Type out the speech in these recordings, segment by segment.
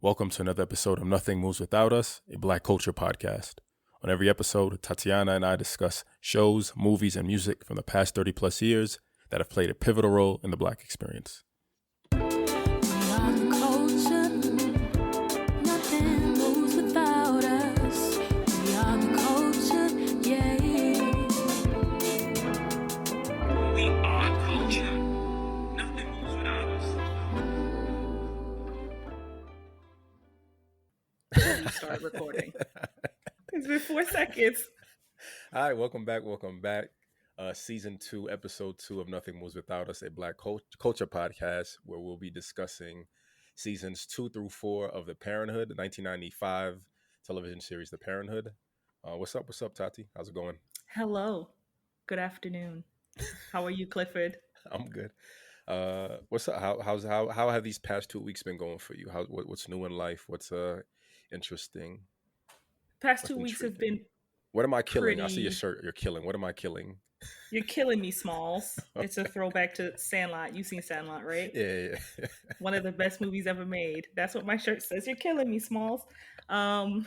Welcome to another episode of Nothing Moves Without Us, a Black culture podcast. On every episode, Tatiana and I discuss shows, movies, and music from the past 30 plus years that have played a pivotal role in the Black experience. We are the culture. Nothing moves without us. We are the culture. Yeah. We are culture. Nothing moves without us. Start recording. It's been 4 seconds. All right, welcome back. Season 2, Episode 2 of Nothing Moves Without Us, a Black culture podcast where we'll be discussing seasons 2 through 4 of The Parenthood, the 1995 television series The Parenthood. What's up, Tati? How's it going? Hello. Good afternoon. How are you, Clifford? I'm good. What's up? How have these past 2 weeks been going for you? What's new in life? What's interesting? Past 2 weeks have been What am I killing? I see pretty- your shirt. You're killing. What am I killing? You're killing me, Smalls. It's a throwback to Sandlot. You've seen Sandlot, right? Yeah. One of the best movies ever made. That's what my shirt says. You're killing me, Smalls. What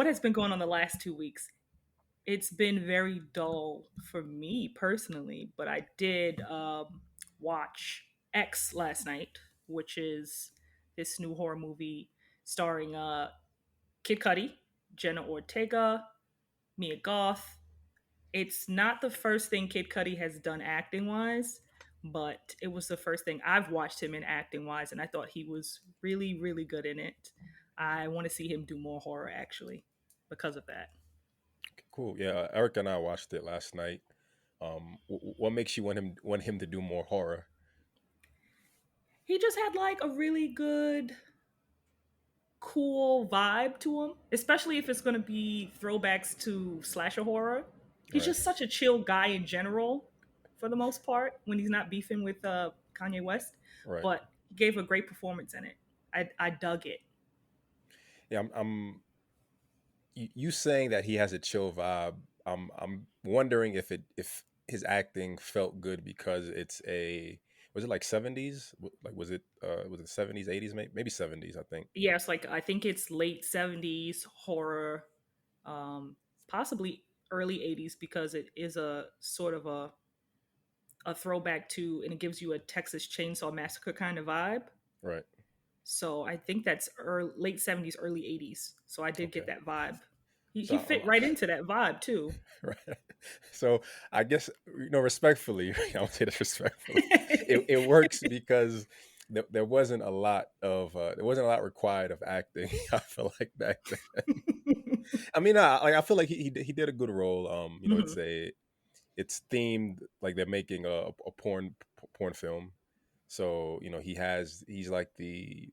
has been going on the last 2 weeks? It's been very dull for me personally, but I did watch X last night, which is this new horror movie starring Kid Cudi, Jenna Ortega, Mia Goth. It's not the first thing Kid Cudi has done acting wise, but it was the first thing I've watched him in acting wise, and I thought he was really, really good in it. I want to see him do more horror actually because of that. Cool. Yeah, Eric and I watched it last night. What makes you want him to do more horror? He just had like a really good, cool vibe to him, especially if it's going to be throwbacks to slasher horror. He's Right. just such a chill guy in general, for the most part, when he's not beefing with Kanye West. Right. But he gave a great performance in it. I dug it. Yeah, you saying that he has a chill vibe. I'm wondering if his acting felt good because was it like 70s? Like was it 70s, 80s, maybe 70s, I think. Yeah, it's like I think it's late 70s horror, possibly early 80s because it is a sort of a throwback to, and it gives you a Texas Chainsaw Massacre kind of vibe. Right. So I think that's late 70s, early 80s. So I did get Okay. that vibe. He So, fit right into that vibe too. Right. So I guess respectfully, I would say this respectfully. It works because there wasn't a lot required of acting. I feel like back then. I mean, I feel like he did a good role. It's themed like they're making a porn film. So he's like the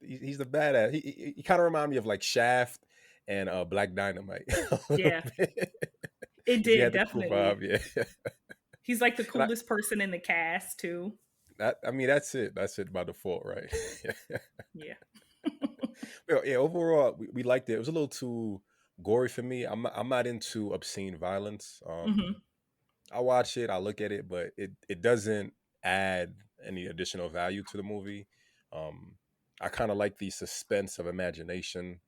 he's the badass. He kind of reminded me of like Shaft and Black Dynamite. Yeah. It He had did, the cool definitely. vibe, yeah. He's like the coolest person in the cast too. That's it. That's it by default, right? Yeah. Well, yeah. Overall, we liked it. It was a little too gory for me. I'm not into obscene violence. Mhm. I watch it, I look at it, but it doesn't add any additional value to the movie. I kind of like the suspense of imagination,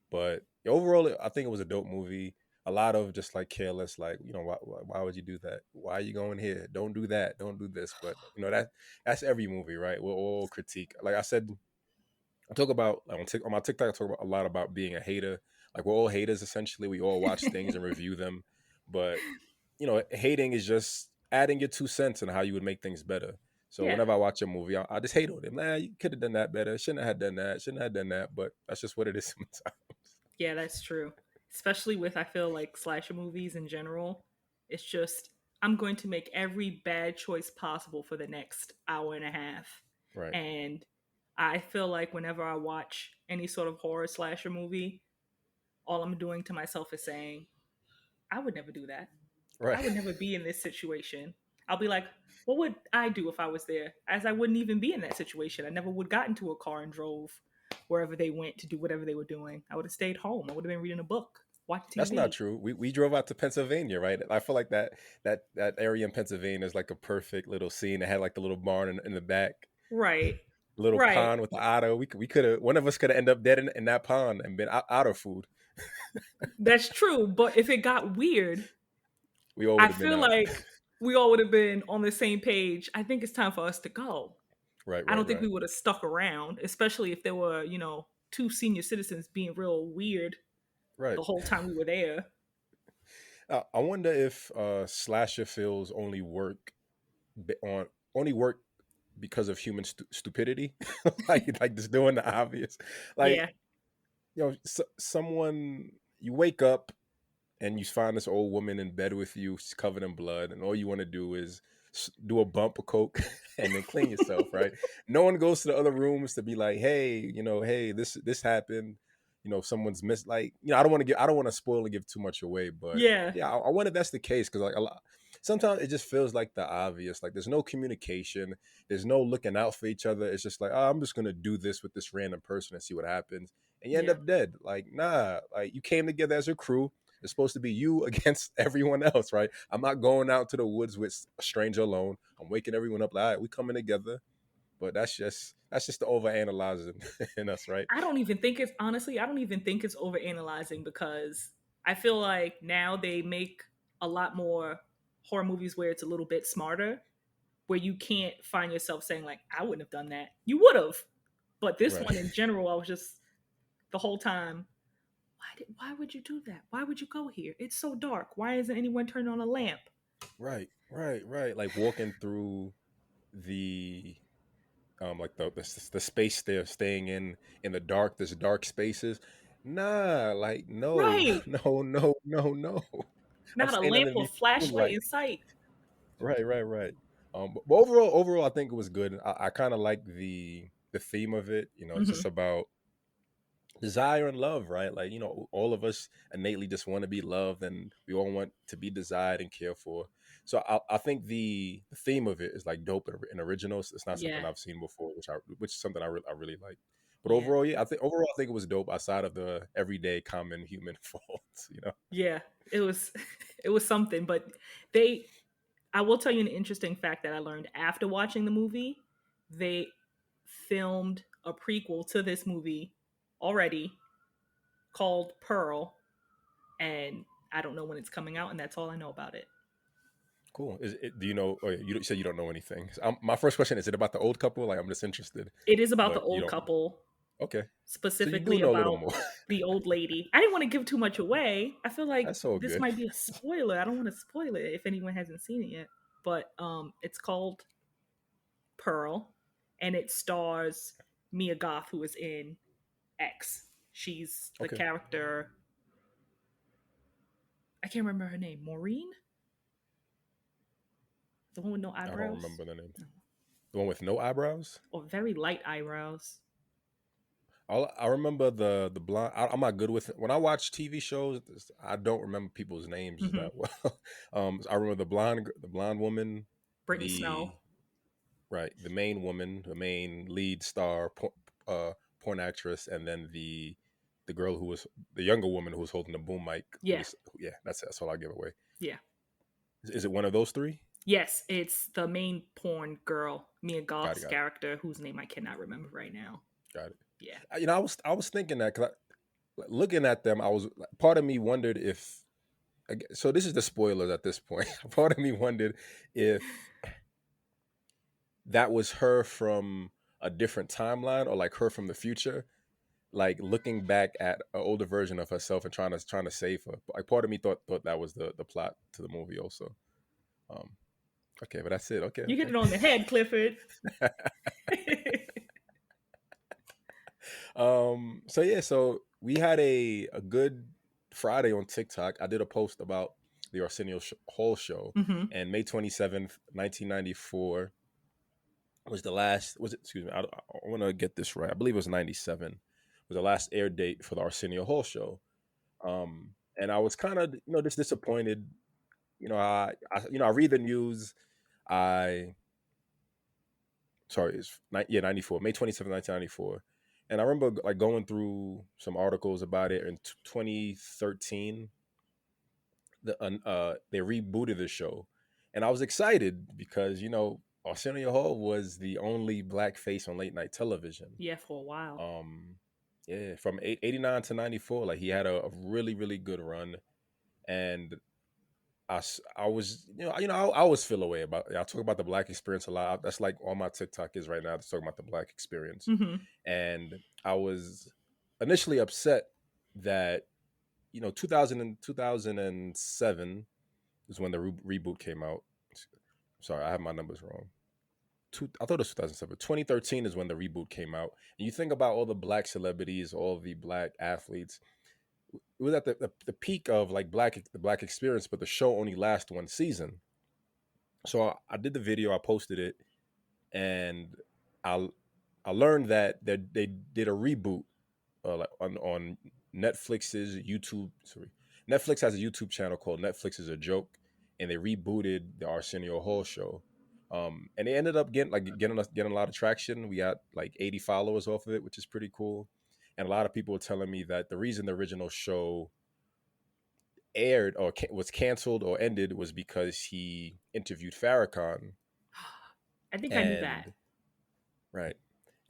but overall, I think it was a dope movie. A lot of just like careless, like why would you do that? Why are you going here? Don't do that. Don't do this. But that's every movie, right? We'll all critique. Like I said, I talk about on my TikTok. I talk about a lot about being a hater. Like we're all haters essentially. We all watch things and review them, but hating is just adding your 2 cents on how you would make things better. So Yeah. whenever I watch a movie, I just hate on it. Man, you could have done that better. Shouldn't have done that. Shouldn't have done that. But that's just what it is sometimes. Yeah, that's true. Especially with, I feel like, slasher movies in general. It's just, I'm going to make every bad choice possible for the next hour and a half. Right. And I feel like whenever I watch any sort of horror slasher movie, all I'm doing to myself is saying, I would never do that. Right. I would never be in this situation. I'll be like, what would I do if I was there? As I wouldn't even be in that situation. I never would got into a car and drove wherever they went to do whatever they were doing. I would have stayed home. I would have been reading a book, watching TV. That's not true. We drove out to Pennsylvania, right? I feel like that area in Pennsylvania is like a perfect little scene. It had like the little barn in the back. Right. little Right. pond with the otter. We could have one of us could have ended up dead in that pond and been otter food. That's true. But if it got weird, We all I would have been feel out. like we all would have been on the same page. I think it's time for us to go. Right, I right, don't think right, we would have stuck around, especially if there were, two senior citizens being real weird right. the whole time we were there. I wonder if slasher films on only work because of human stupidity, like just doing the obvious. Like Yeah. someone you wake up and you find this old woman in bed with you, she's covered in blood, and all you want to do is do a bump of coke and then clean yourself, right? No one goes to the other rooms to be like, hey, hey, this happened. Someone's missed. Like, I don't want to spoil and give too much away, but Yeah. yeah, I wonder if that's the case because like a lot. Sometimes it just feels like the obvious. Like there's no communication. There's no looking out for each other. It's just like, oh, I'm just gonna do this with this random person and see what happens, and you end Yeah. up dead. Like, nah. Like you came together as a crew. It's supposed to be you against everyone else, right? I'm not going out to the woods with a stranger alone. I'm waking everyone up like, all right, we coming together. But that's just the overanalyzing in us, right? I don't even think it's overanalyzing because I feel like now they make a lot more horror movies where it's a little bit smarter, where you can't find yourself saying like, I wouldn't have done that. You would have. But this Right. one in general, I was just the whole time, why would you do that? Why would you go here? It's so dark. Why isn't anyone turning on a lamp? Right, right, right. Like walking through the like the space they're staying in the dark, this dark spaces. Nah, like no, Right. no, no, no, no. I'm Not a staying lamp or underneath the flashlight moonlight. in sight. Right, right, right. But overall, I think it was good. I kind of like the theme of it. It's Hmm. just about desire and love, right? Like all of us innately just want to be loved, and we all want to be desired and cared for. So I think the theme of it is like dope and original. It's not something Yeah. I've seen before, which is something I really like. But Yeah. overall, yeah, I think it was dope outside of the everyday common human faults. Yeah. It was it was something, but they I will tell you an interesting fact that I learned after watching the movie. They filmed a prequel to this movie already called Pearl, and I don't know when it's coming out, and that's all I know about it. Cool. Do you know? Oh, yeah, you said you don't know anything. So, my first question is: it about the old couple? Like I'm just interested, It is about the but you old don't. couple, Okay, so you do specifically know a little about more. the old lady. I didn't want to give too much away. I feel like That's so this good. might be a spoiler. I don't want to spoil it if anyone hasn't seen it yet. But it's called Pearl, and it stars Mia Goth, who is in X. She's the Okay, character. I can't remember her name. Maureen, the one with no I don't eyebrows, remember the name. The one with no eyebrows. or very light eyebrows. I remember the blonde. I'm not good with it. When I watch TV shows, I don't remember people's names Hmm. that well. I remember the blonde woman, Brittany the Snow. right, the main woman, the main lead star, porn actress, and then the girl who was the younger woman who was holding the boom mic. Yeah, Yeah, that's all I give away. yeah. Is it one of those three? Yes, it's the main porn girl, Mia Got it, Goth's got it, character, whose name I cannot remember right now. got it. Yeah. I was thinking that because looking at them, I was part of me wondered if. So this is the spoilers at this point. Part of me wondered if that was her from a different timeline or like her from the future, like looking back at an older version of herself and trying to save her. Like part of me thought that was the plot to the movie also. Um, okay, but that's it. Okay, You hit okay. it on the head, Clifford. So yeah, so we had a good Friday on TikTok. I did a post about the Arsenio Hall show, Hmm. and May 27th, 1994 was the last. Was it? Excuse me. I want to get this right. I believe it was 97. Was the last air date for the Arsenio Hall show. And I was kind of just disappointed. I read the news. I sorry, yeah, 94, May 27th, 1994. And I remember like going through some articles about it in 2013. They rebooted the show, and I was excited because Arsenio Hall was the only black face on late night television. Yeah, for a while. Um, yeah, from 89 to 94, like he had a really really good run, and I was I always feel away about I talk about the black experience a lot. That's like all my TikTok is right now. It's talking about the black experience, Hmm. and I was initially upset that 2000 and 2007 is when the reboot came out. Sorry, I have my numbers wrong. I thought it was 2007. 2013 is when the reboot came out. And you think about all the black celebrities, all the black athletes. It was at the peak of like the black experience, but the show only lasted one season. So I did the video, I posted it, and I I learned that they did a reboot like on Netflix's YouTube. Sorry, Netflix has a YouTube channel called Netflix is a Joke, and they rebooted the Arsenio Hall show. And they ended up getting a lot of traction. We got like 80 followers off of it, which is pretty cool. And a lot of people were telling me that the reason the original show aired or was canceled or ended was because he interviewed Farrakhan. I think I knew that. And right.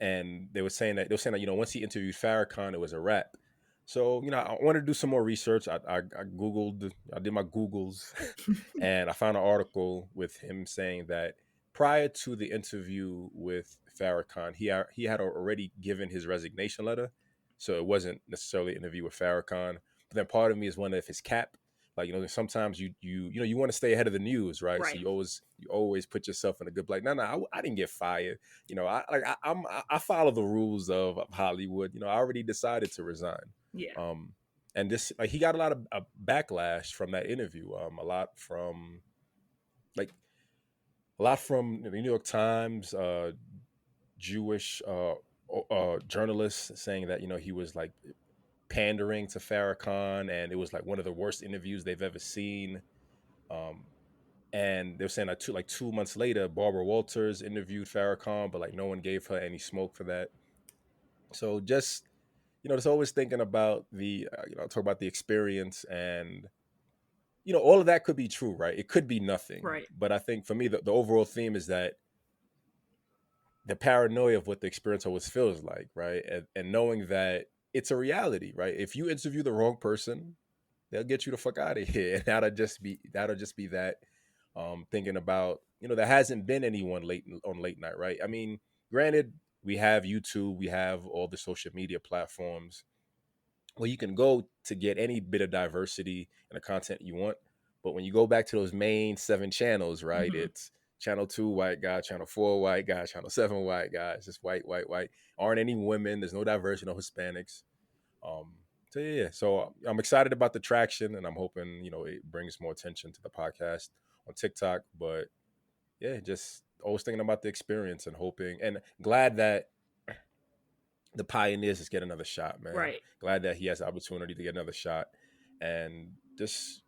And they were saying that once he interviewed Farrakhan, it was a wrap. So I wanted to do some more research. I googled, I did my googles, and I found an article with him saying that prior to the interview with Farrakhan, he had already given his resignation letter, so it wasn't necessarily an interview with Farrakhan. But then part of me is wondering if it's cap. Like sometimes you want to stay ahead of the news, right? So Right. you always put yourself in a good like. No, no, I didn't get fired. I follow the rules of Hollywood. I already decided to resign. Yeah. Um, and this like he got a lot of backlash from that interview. Like a lot from the New York Times, Jewish journalists saying that he was like pandering to Farrakhan, and it was like one of the worst interviews they've ever seen. Um, and they were saying like 2 months later, Barbara Walters interviewed Farrakhan, but like no one gave her any smoke for that. So just just always thinking about the talk about the experience, and all of that could be true, right? It could be nothing, Right. but I think for me the overall theme is that the paranoia of what the experience always feels like, right? And knowing that it's a reality, right? If you interview the wrong person, they'll get you the fuck out of here. And that'll just be that. Thinking about there hasn't been anyone late on late night, right? I mean, granted, we have YouTube, we have all the social media platforms where you can go to get any bit of diversity in the content you want. But when you go back to those main 7 channels, right? Hmm. It's channel 2 white guy, channel 4 white guy, channel 7 white guys, just white, white, white. Aren't any women? There's no diversity, no Hispanics. Um, so yeah, so I'm excited about the traction, and I'm hoping it brings more attention to the podcast on TikTok. But yeah, just always thinking about the experience and hoping and glad that the pioneers just get another shot, man. Right. Glad that he has the opportunity to get another shot, and just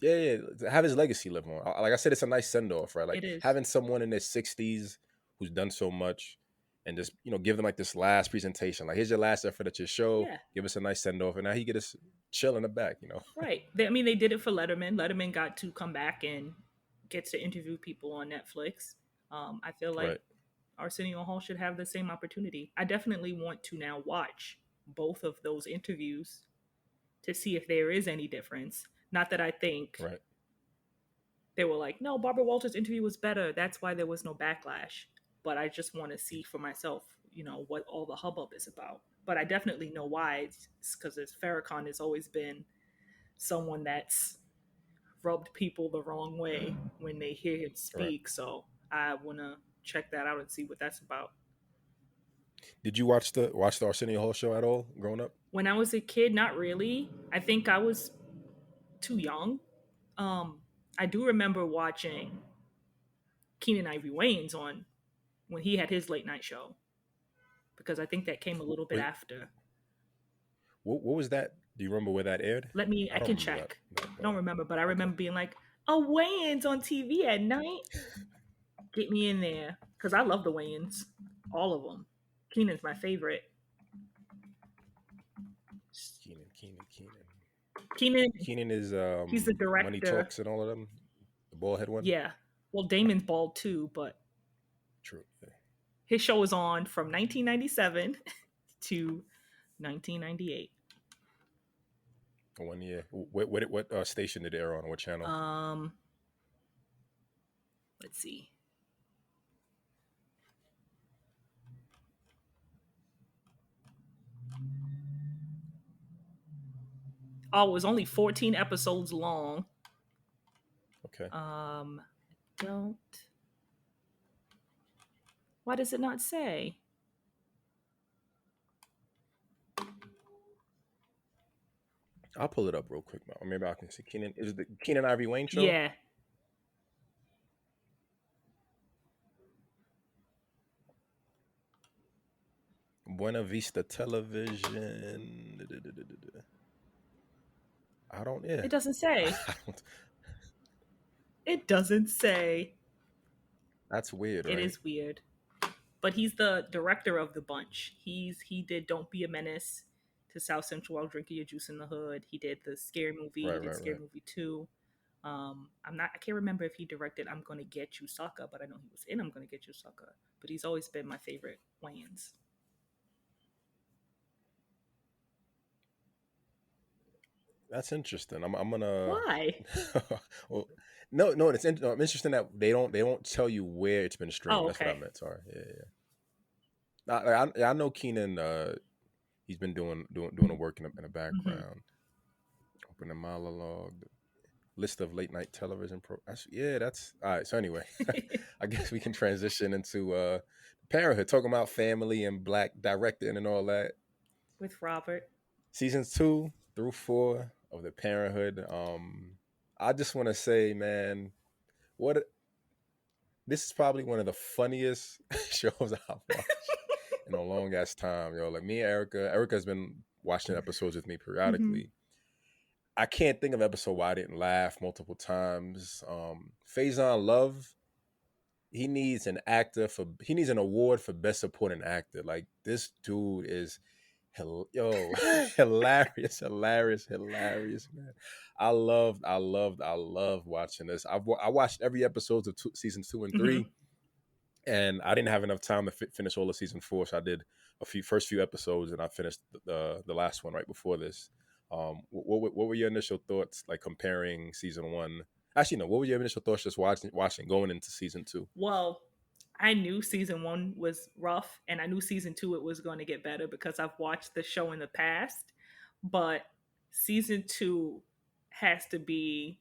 yeah, have his legacy live on. Like I said, it's a nice send off, right? Like It is. having someone in their 60s who's done so much, and just give them like this last presentation. Like here's your last effort at your show. Yeah. Give us a nice send off, and now he get us chill in the back. Right. I mean, they did it for Letterman. Letterman got to come back and gets to interview people on Netflix. I feel like Right, Arsenio Hall should have the same opportunity. I definitely want to now watch both of those interviews to see if there is any difference. Not that I think right. they were like, no, Barbara Walters' interview was better. That's why there was no backlash. But I just want to see for myself, what all the hubbub is about. But I definitely know why. It's because Farrakhan has always been someone that's rubbed people the wrong way when they hear him Right. speak. So I want to check that out and see what that's about. Did you watch the Arsenio Hall show at all growing up? When I was a kid, not really. I think I was too young. I do remember watching Keenan Ivory Wayans on when he had his late night show because I think that came a little bit Wait, after. what was that? Do you remember where that aired? I I don't can remember that. check. I don't remember, but I remember being like, oh, Wayans on TV at night? Get me in there. Because I love the Wayans. All of them. Keenan's my favorite. Keenan. Keenan, Keenan is he's the Money director. Talks and all of them. The bald head one. Yeah. Well, Damon's bald too, but True. Yeah. his show was on from 1997 to 1998. 1 year. What station did it air on? What channel? Um, let's see. Oh, it was only 14 episodes long. Okay. Don't. Why does it not say? I'll pull it up real quick, man. Or maybe I can see Keenan. Is it the Keenan Ivory Wayne show? Yeah, Buena Vista Television. I don't. Yeah. it doesn't say. I don't, It doesn't say. that's weird, It right? is weird. But he's the director of the bunch. He did Don't Be a Menace to South Central while drinking your juice in the hood. He did the Scary Movie. He Right. did Right. Scary Right. Movie 2. I can't remember if he directed I'm Gonna Get You Sucker, but I know he was in I'm Gonna Get You Sucker. But he's always been my favorite Wayans. That's interesting. I'm gonna. Why? Well, no, no. No, I'm interesting that they don't tell you where it's been streamed. Oh, That's what I okay. meant. Sorry. Yeah. Yeah. I know Keenan. He's been doing the work in the Hmm. background. Open a monologue. List of late night television pro. Yeah, that's all right. So anyway, I guess we can transition into parenthood, talking about family and black directing and all that. With Robert. Seasons 2 through 4 of the Parenthood. I just want to say, man, what this is probably one of the funniest shows I've watched in a long ass time, yo. Like me and Erica. Erica's been watching episodes with me Hmm. periodically. I can't think of an episode where I didn't laugh multiple times. Faison Love, he needs an award for best supporting actor. Like this dude is yo hilarious, hilarious, hilarious, man. I loved watching this. I watched every episode of seasons 2 and 3, Hmm. and I didn't have enough time to finish all of season 4, so I did first few episodes, and I finished the last one right before this. What were your initial thoughts, like comparing season 1? Actually, no. What were your initial thoughts just watching going into season 2? Well, I knew season one was rough, and I knew season two it was going to get better because I've watched the show in the past. But season two has to be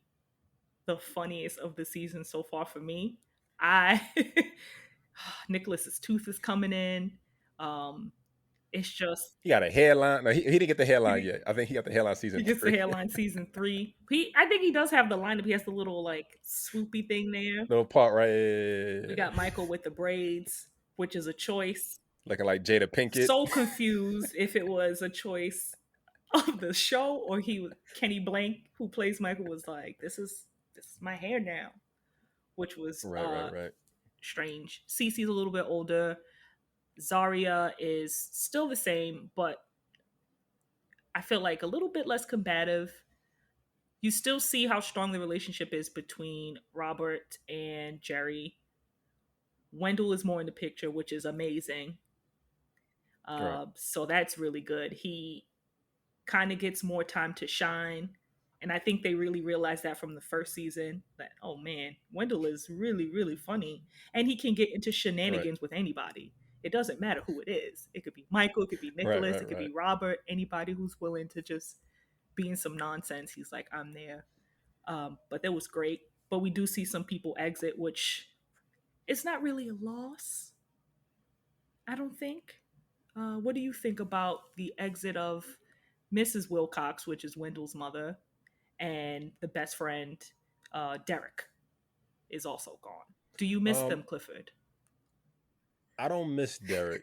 the funniest of the season so far for me. I Nicholas's tooth is coming in. Um, it's just He got a hairline. No, he didn't get the hairline he yet. I think he got the hairline season gets the three. hairline season three. I think he does have the lineup. He has the little like swoopy thing there. Little part right, yeah, We yeah, got yeah. Michael with the braids, which is a choice. Looking like Jada Pinkett. So confused if it was a choice of the show or he was Kenny Blank who plays Michael was like, this is my hair now, which was Right, right, right. strange. Cece's a little bit older. Zaria is still the same, but I feel like a little bit less combative. You still see how strong the relationship is between Robert and Jerry. Wendell is more in the picture, which is amazing. Right, So that's really good. He kind of gets more time to shine. And I think they really realized that from the first season that, oh man, Wendell is really, really funny. And he can get into right, shenanigans with anybody. It doesn't matter who it is. It could be Michael, it could be right, Nicholas, right, it could right. be Robert, anybody who's willing to just be in some nonsense. He's like, I'm there. But that was great. But we do see some people exit, which it's not really a loss, I don't think. What do you think about the exit of Mrs. Wilcox, which is Wendell's mother, and the best friend, Derek, is also gone? Do you miss them, Um, Clifford? I don't miss Derek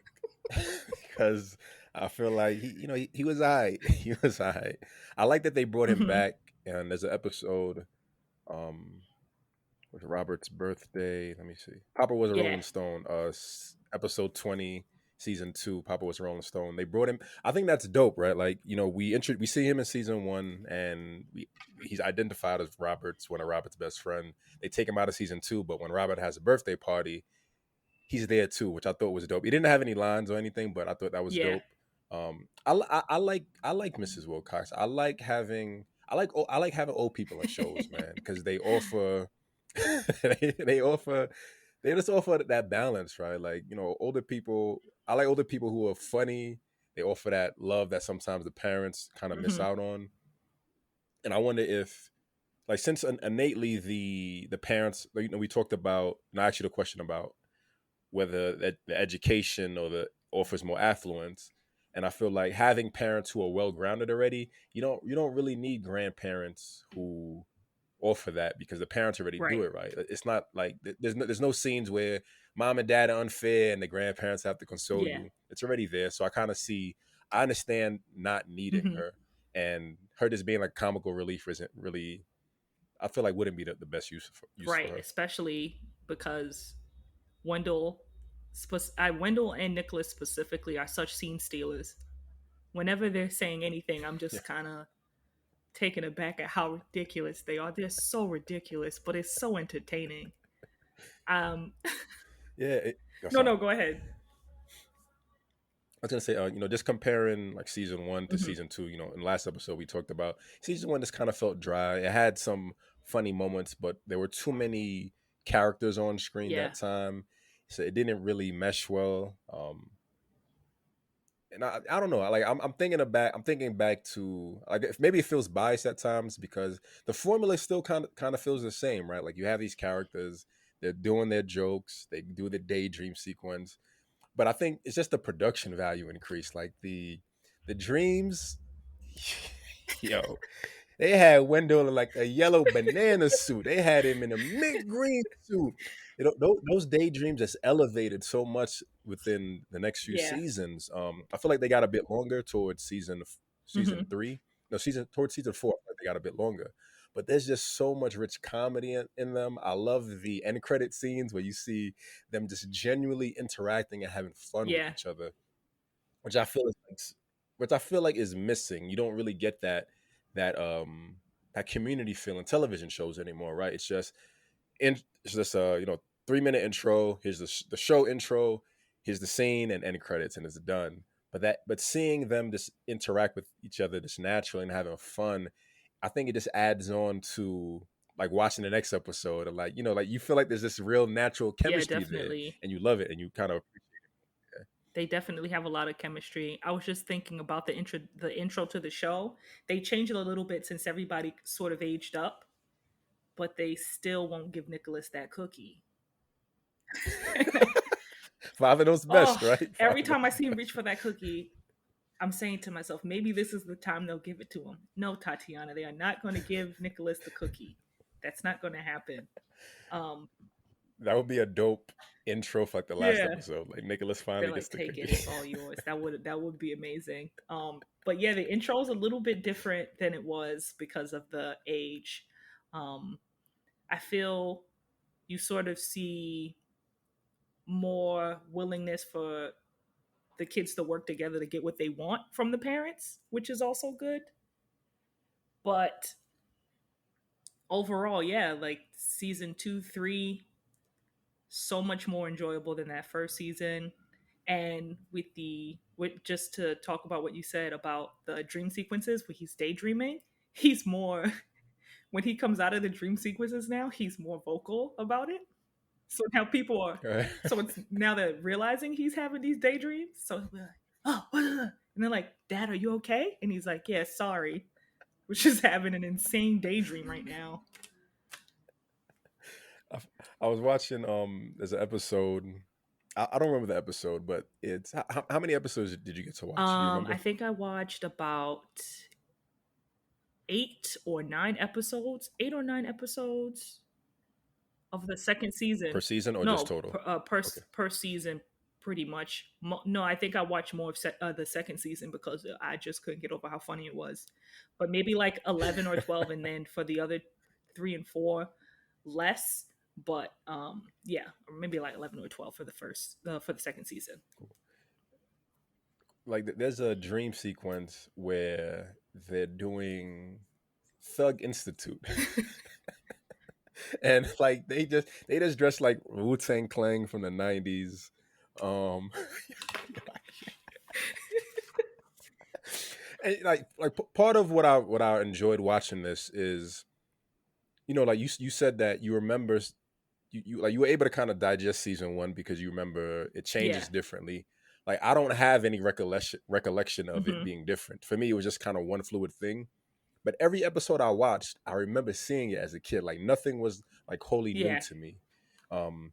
because I feel like he was alright. He was alright. I like that they brought him Hmm. back, and there's an episode. Um, with Robert's birthday. Let me see. Papa was a Yeah. Rolling Stone. Episode 20. season 2, Papa was a Rolling Stone. They brought him. I think that's dope, right? Like, we see him in season 1, and he's identified as one of Robert's best friend. They take him out of season 2, but when Robert has a birthday party, he's there too, which I thought was dope. He didn't have any lines or anything, but I thought that was Yeah. dope. I like Mrs. Wilcox. I like having old people in shows, man, because they offer they offer they just offer that balance, right? Like, older people. I like older people who are funny. They offer that love that sometimes the parents kind of miss Hmm. out on. And I wonder if, like, since innately the parents, like, we talked about, and I asked you the question about whether the education or the offers more affluence. And I feel like having parents who are well grounded already, you don't really need grandparents who offer that, because the parents already do Right. it right. It's not like there's no scenes where mom and dad are unfair and the grandparents have to console Yeah. you. It's already there. So I understand not needing Hmm. her, and her just being like comical relief isn't really. I feel like wouldn't be the best use for Right. her. Especially because Wendell, Wendell and Nicholas specifically are such scene stealers. Whenever they're saying anything, I'm Yeah, just kind of taken aback at how ridiculous they are. They're so ridiculous, but it's so entertaining. Um, yeah. Oh, no, sorry. no, go ahead. I was gonna say, just comparing like season 1 to Hmm. season 2. In the last episode we talked about season 1. Just kind of felt dry. It had some funny moments, but there were too many characters on screen Yeah, that time, so it didn't really mesh well. And I don't know. Like, I'm thinking back to, like, maybe it feels biased at times because the formula still kind of feels the same, right? Like, you have these characters, they're doing their jokes, they do the daydream sequence, but I think it's just the production value increase. Like, the dreams, yo, they had Wendell in like a yellow banana suit. They had him in a mint green suit. Those daydreams just elevated so much within the next few yeah. seasons. I feel like they got a bit longer towards season Hmm. 3. No, season 4. I feel like they got a bit longer. But there's just so much rich comedy in them. I love the end credit scenes where you see them just genuinely interacting and having fun with Yeah, each other, which I feel is missing. You don't really get that um that community feel in television shows anymore, right? It's just a 3-minute intro. Here's the show intro. Here's the scene and end credits, and it's done. But seeing them just interact with each other just naturally and having fun, I think it just adds on to like watching the next episode, and like you feel like there's this real natural yeah, chemistry there, definitely. and you love it, and you kind of They definitely have a lot of chemistry. I was just thinking about the intro to the show. They changed it a little bit since everybody sort of aged up, but they still won't give Nicholas that cookie. Father knows best, Oh, right? every Father time I knows see him reach best. for that cookie, I'm saying to myself, maybe this is the time they'll give it to him. No, Tatiana, they are not going to give Nicholas the cookie. That's not going to happen. Um, That would be a dope intro for like the last yeah, episode. Like Nicholas they're finally gets like, the take it, cookie. it's all yours. That would be amazing. But yeah, the intro is a little bit different than it was because of the age. Um, I feel you sort of see more willingness for the kids to work together to get what they want from the parents, which is also good. But overall, yeah, like season 2, 3, so much more enjoyable than that first season. And with just to talk about what you said about the dream sequences where he's daydreaming, he's more when he comes out of the dream sequences now, he's more vocal about it. So now people are Right. so it's now they're realizing he's having these daydreams. So we're like, oh, and they're like, Dad, are you okay? And he's like, yeah, sorry. We're just having an insane daydream right now. I, I was watching. There's an episode. I don't remember the episode, but it's how many episodes did you get to watch? Do you I remember? think I watched about 8 or 9 episodes of the second Per season. season or just No, total? Okay. per season, pretty much. No, I think I watched more of the second season because I just couldn't get over how funny it was. But maybe like 11 or 12, and then for the other 3 and 4, less. But yeah, or maybe like 11 or 12 for the second season. like there's a dream sequence where they're doing Thug Institute, and like they just dress like Wu Tang Clan from the '90s. Um, and part of what I enjoyed watching this is, like you said that you remember you like you were able to kind of digest season one because you remember it Yeah. changes differently. Like I don't have any recollection of it Hmm. being different. For me, it was just kind of one fluid thing. But every episode I watched, I remember seeing it as a kid. Like nothing was like wholly new Yeah. to me. Um,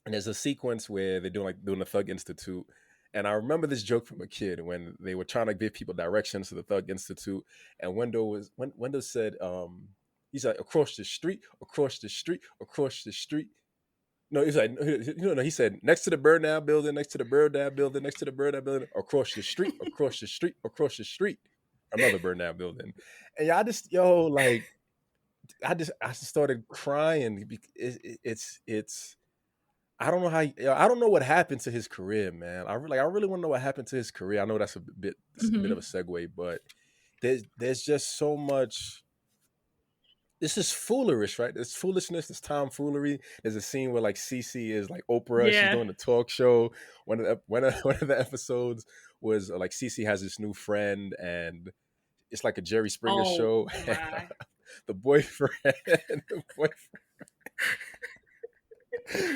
and there's a sequence where they're doing the Thug Institute. And I remember this joke from a kid when they were trying to give people directions to the Thug Institute, and Wendell said, he's like across the street, across the street, across the street. No, he's like, no, he said next to the Bird Down building, next to the Bird Down building, next to the Bird Down building, across the street, across the street, across the street, another Bird Down building. And yeah, like I just started crying. It's I don't know I don't know what happened to his career, man. I really want to know what happened to his career. I know that's a bit of a Hmm. segue, but there's just so much. This is foolish, right? There's foolishness. There's tomfoolery. There's a scene where like Cece is like Oprah. She's Yeah. doing the talk show. One of the episodes was like Cece has this new friend, and it's like a Jerry Springer Oh show. And my. the boyfriend, the boyfriend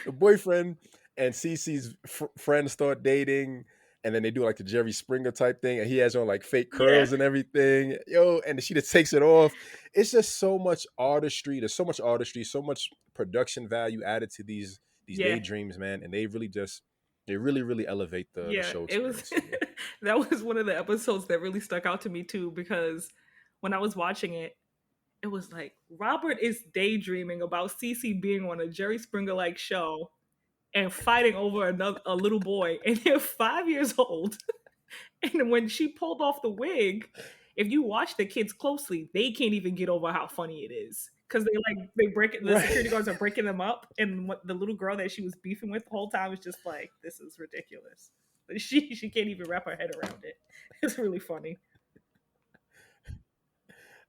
the boyfriend and Cece's friends start dating, and then they do like the Jerry Springer type thing, and he has on like fake Yeah. curls and everything, and she just takes it off. It's just so much artistry. There's so much artistry, so much production value added to these Yeah. daydreams, man, and they really really elevate the Yeah. show It was experience to me. that was one of the episodes that really stuck out to me too, because when I was watching it, it was like Robert is daydreaming about Cece being on a Jerry Springer like show and fighting over a little boy, and they're 5 years old. And when she pulled off the wig, if you watch the kids closely, they can't even get over how funny it is. Because they break it, the Right. security guards are breaking them up, and what the little girl that she was beefing with the whole time is just like, this is ridiculous. But she can't even wrap her head around it. It's really funny.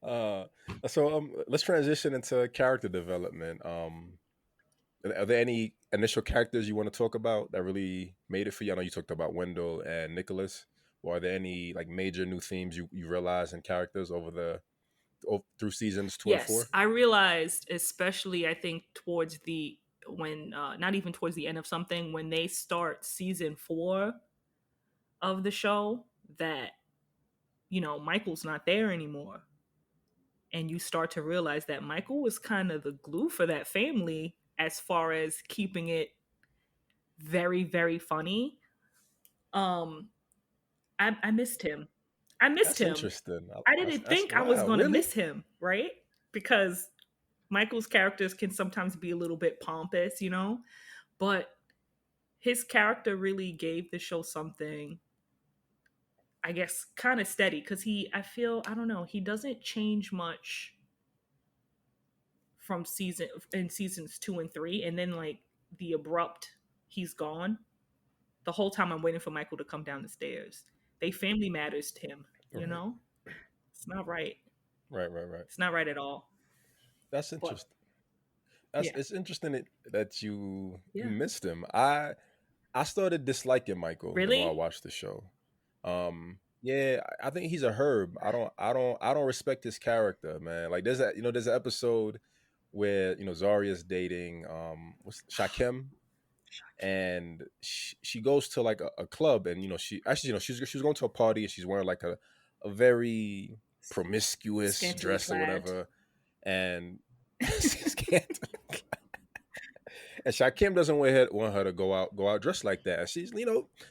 uh so let's transition into character development. Are there any initial characters you want to talk about that really made it for you? I know you talked about Wendell and Nicholas. Or are there any like major new themes you realize in characters through seasons two and Yes, four? I realized, especially I think towards the when not even towards the end of something, when they start season 4 of the show, that Michael's not there anymore, and you start to realize that Michael was kind of the glue for that family as far as keeping it very very funny. um I missed him. I missed That's him. interesting. I didn't That's think I was wow. going to Really? miss him, right? Because Michael's characters can sometimes be a little bit pompous, but his character really gave the show something, I guess, kind of steady, because I feel, I don't know, he doesn't change much from seasons 2 and 3, and then like the abrupt he's gone. The whole time I'm waiting for Michael to come down the stairs. They family matters to him, you Right. know? It's not right. Right. Right. Right. It's not right at all. That's But interesting. That's yeah. It's interesting that you Yeah. missed him. I started disliking Michael the more I Really? watched the show. Yeah, I think he's a herb. I don't respect his character, man. Like there's an episode where Zarya's dating what's Shakim, and she goes to like a club, and she actually she was going to a party, and she's wearing like a very promiscuous Scantily dress or clad. whatever, and and Shakim doesn't want her to go out dressed like that. And she's,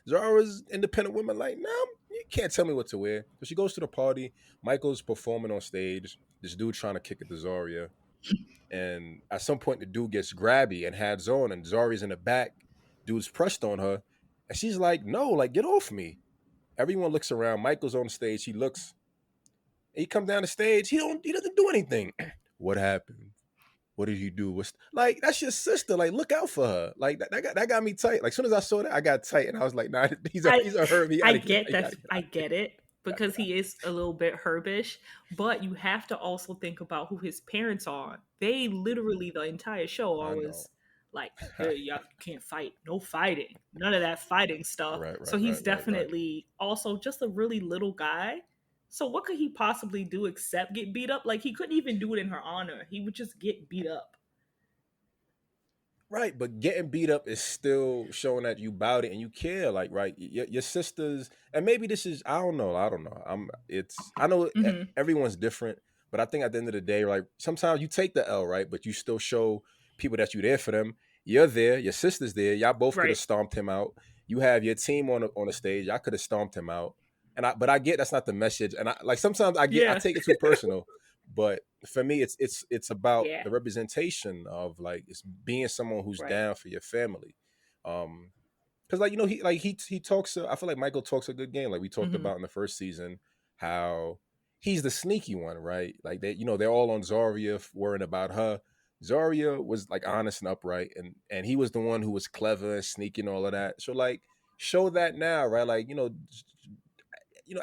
Zara's independent woman, like, no, you can't tell me what to wear. So she goes to the party. Michael's performing on stage. This dude trying to kick it to Zarya. And at some point, the dude gets grabby and has on, and Zarya's in the back. Dude's pressed on her. And she's like, no, like, get off me. Everyone looks around. Michael's on stage. He looks, he comes down the stage. He doesn't do anything. What happened? what did you do? What's like that's your sister. Like, look out for her. Like that got me tight. Like, as soon as I saw that, I got tight, and I was like, nah, I he's a herb. He I gotta get get he gotta that, get I out of get it because he is a little bit herbish, but you have to also think about who his parents are. They literally the entire show here. I know. always like, hey, y'all can't fight, no fighting, none of that fighting stuff. Right, So right, he's right, right, right. definitely also just a really little guy. So what could he possibly do except get beat up? Like he couldn't even do it in her honor. He would just get beat up. Right, but getting beat up is still showing that you bout it and you care. Like, right, your sisters, and maybe this is I don't know. I know Hmm. everyone's different, but I think at the end of the day, like sometimes you take the L, right, but you still show people that you're there for them. You're there, your sister's there. Y'all both could have Right. stomped him out. You have your team on the stage. I could have stomped him out, but I get that's not the message, and I like sometimes I Yeah. take it too personal. But for me, it's about Yeah. the representation of like it's being someone who's Right. down for your family. Because like he talks. I feel like Michael talks a good game. Like we talked Hmm. about in the first season, how he's the sneaky one, right? Like they're all on Zarya worrying about her. Zarya was like honest and upright, and he was the one who was clever and sneaking all of that. So like show that now, right? Like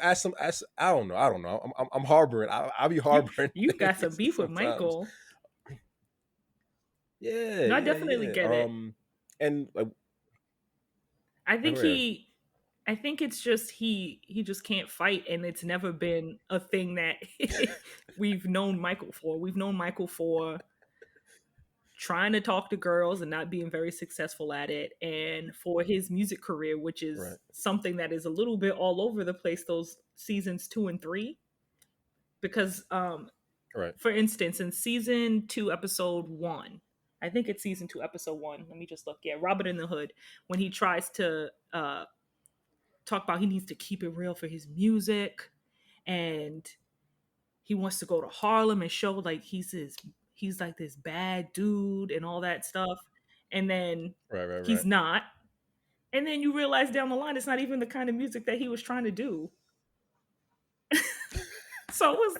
ask I don't know. I'm harboring. I'll be You harboring you've got some things beef with sometimes. Michael. Yeah, No, I yeah, definitely yeah. get it. And like, I think go ahead. he I think it's just he just can't fight and it's never been a thing that we've known Michael for. We've known Michael for trying to talk to girls and not being very successful at it and for his music career which Right, is something that is a little bit all over the place those seasons 2 and 3 because right, for instance in season 2 episode 1, I think it's season 2 episode 1, let me just look, yeah, Robert in the Hood, when he tries to talk about he needs to keep it real for his music and he wants to go to Harlem and show like he's like this bad dude and all that stuff. And then right, right, he's right. not. And then you realize down the line it's not even the kind of music that he was trying to do. So it was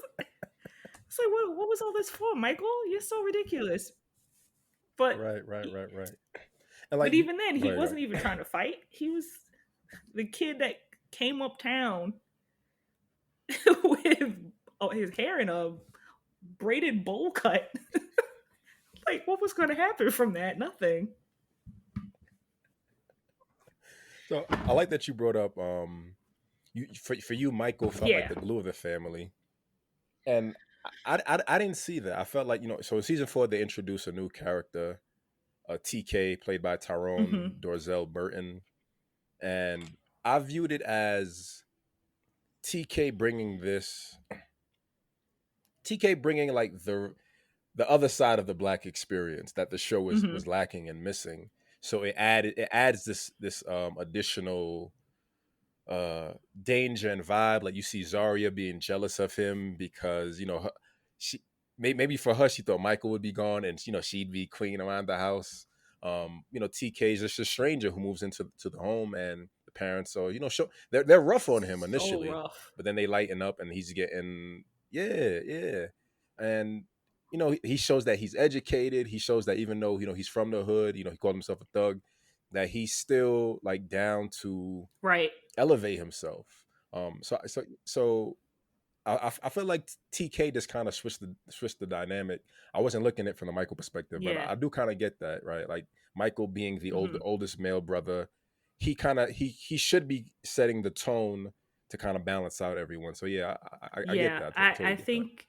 it's like what was all this for, Michael? You're so ridiculous. But Right, right, right, right. And like but even then he right, right. wasn't even trying to fight. He was the kid that came uptown with his hair in a braided bowl cut. Like, what was going to happen from that? Nothing. So I like that you brought up you for you Michael felt like Yeah. the glue of the family. And I didn't see that. I felt like, so in season 4 they introduced a new character, TK played by Tyrone Hmm. Dorzell Burton, and I viewed it as TK bringing this TK bringing like the other side of the black experience that the show was Hmm. lacking and missing. So it adds this additional danger and vibe. Like you see Zarya being jealous of him because she maybe for her she thought Michael would be gone and she'd be queen around the house. TK is just a stranger who moves into the home and the parents. So they're rough on him So initially, rough. but then they lighten up and he's getting yeah, and he shows that he's educated. He shows that even though he's from the hood, he called himself a thug, that he's still like down to Right. elevate himself. So I feel like TK just kind of switched the dynamic. I wasn't looking at it from the Michael perspective, but Yeah. I do kind of get that, right? Like Michael being the Hmm. oldest male brother, he should be setting the tone to kind of balance out everyone. So yeah, I get Yeah. that. I I totally get that. think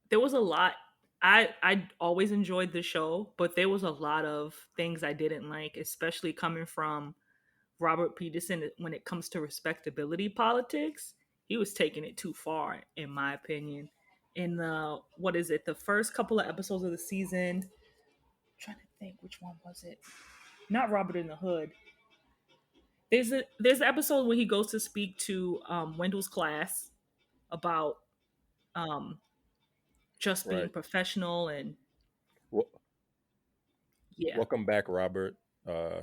there was a lot. I always enjoyed the show, but there was a lot of things I didn't like, especially coming from Robert Peterson when it comes to respectability politics. He was taking it too far, in my opinion. In the what is it? The first couple of episodes of the season. I'm trying to think which one was it? Not Robert in the Hood. There's an episode where he goes to speak to Wendell's class about um, just being Right. professional and Well, yeah, welcome back, Robert.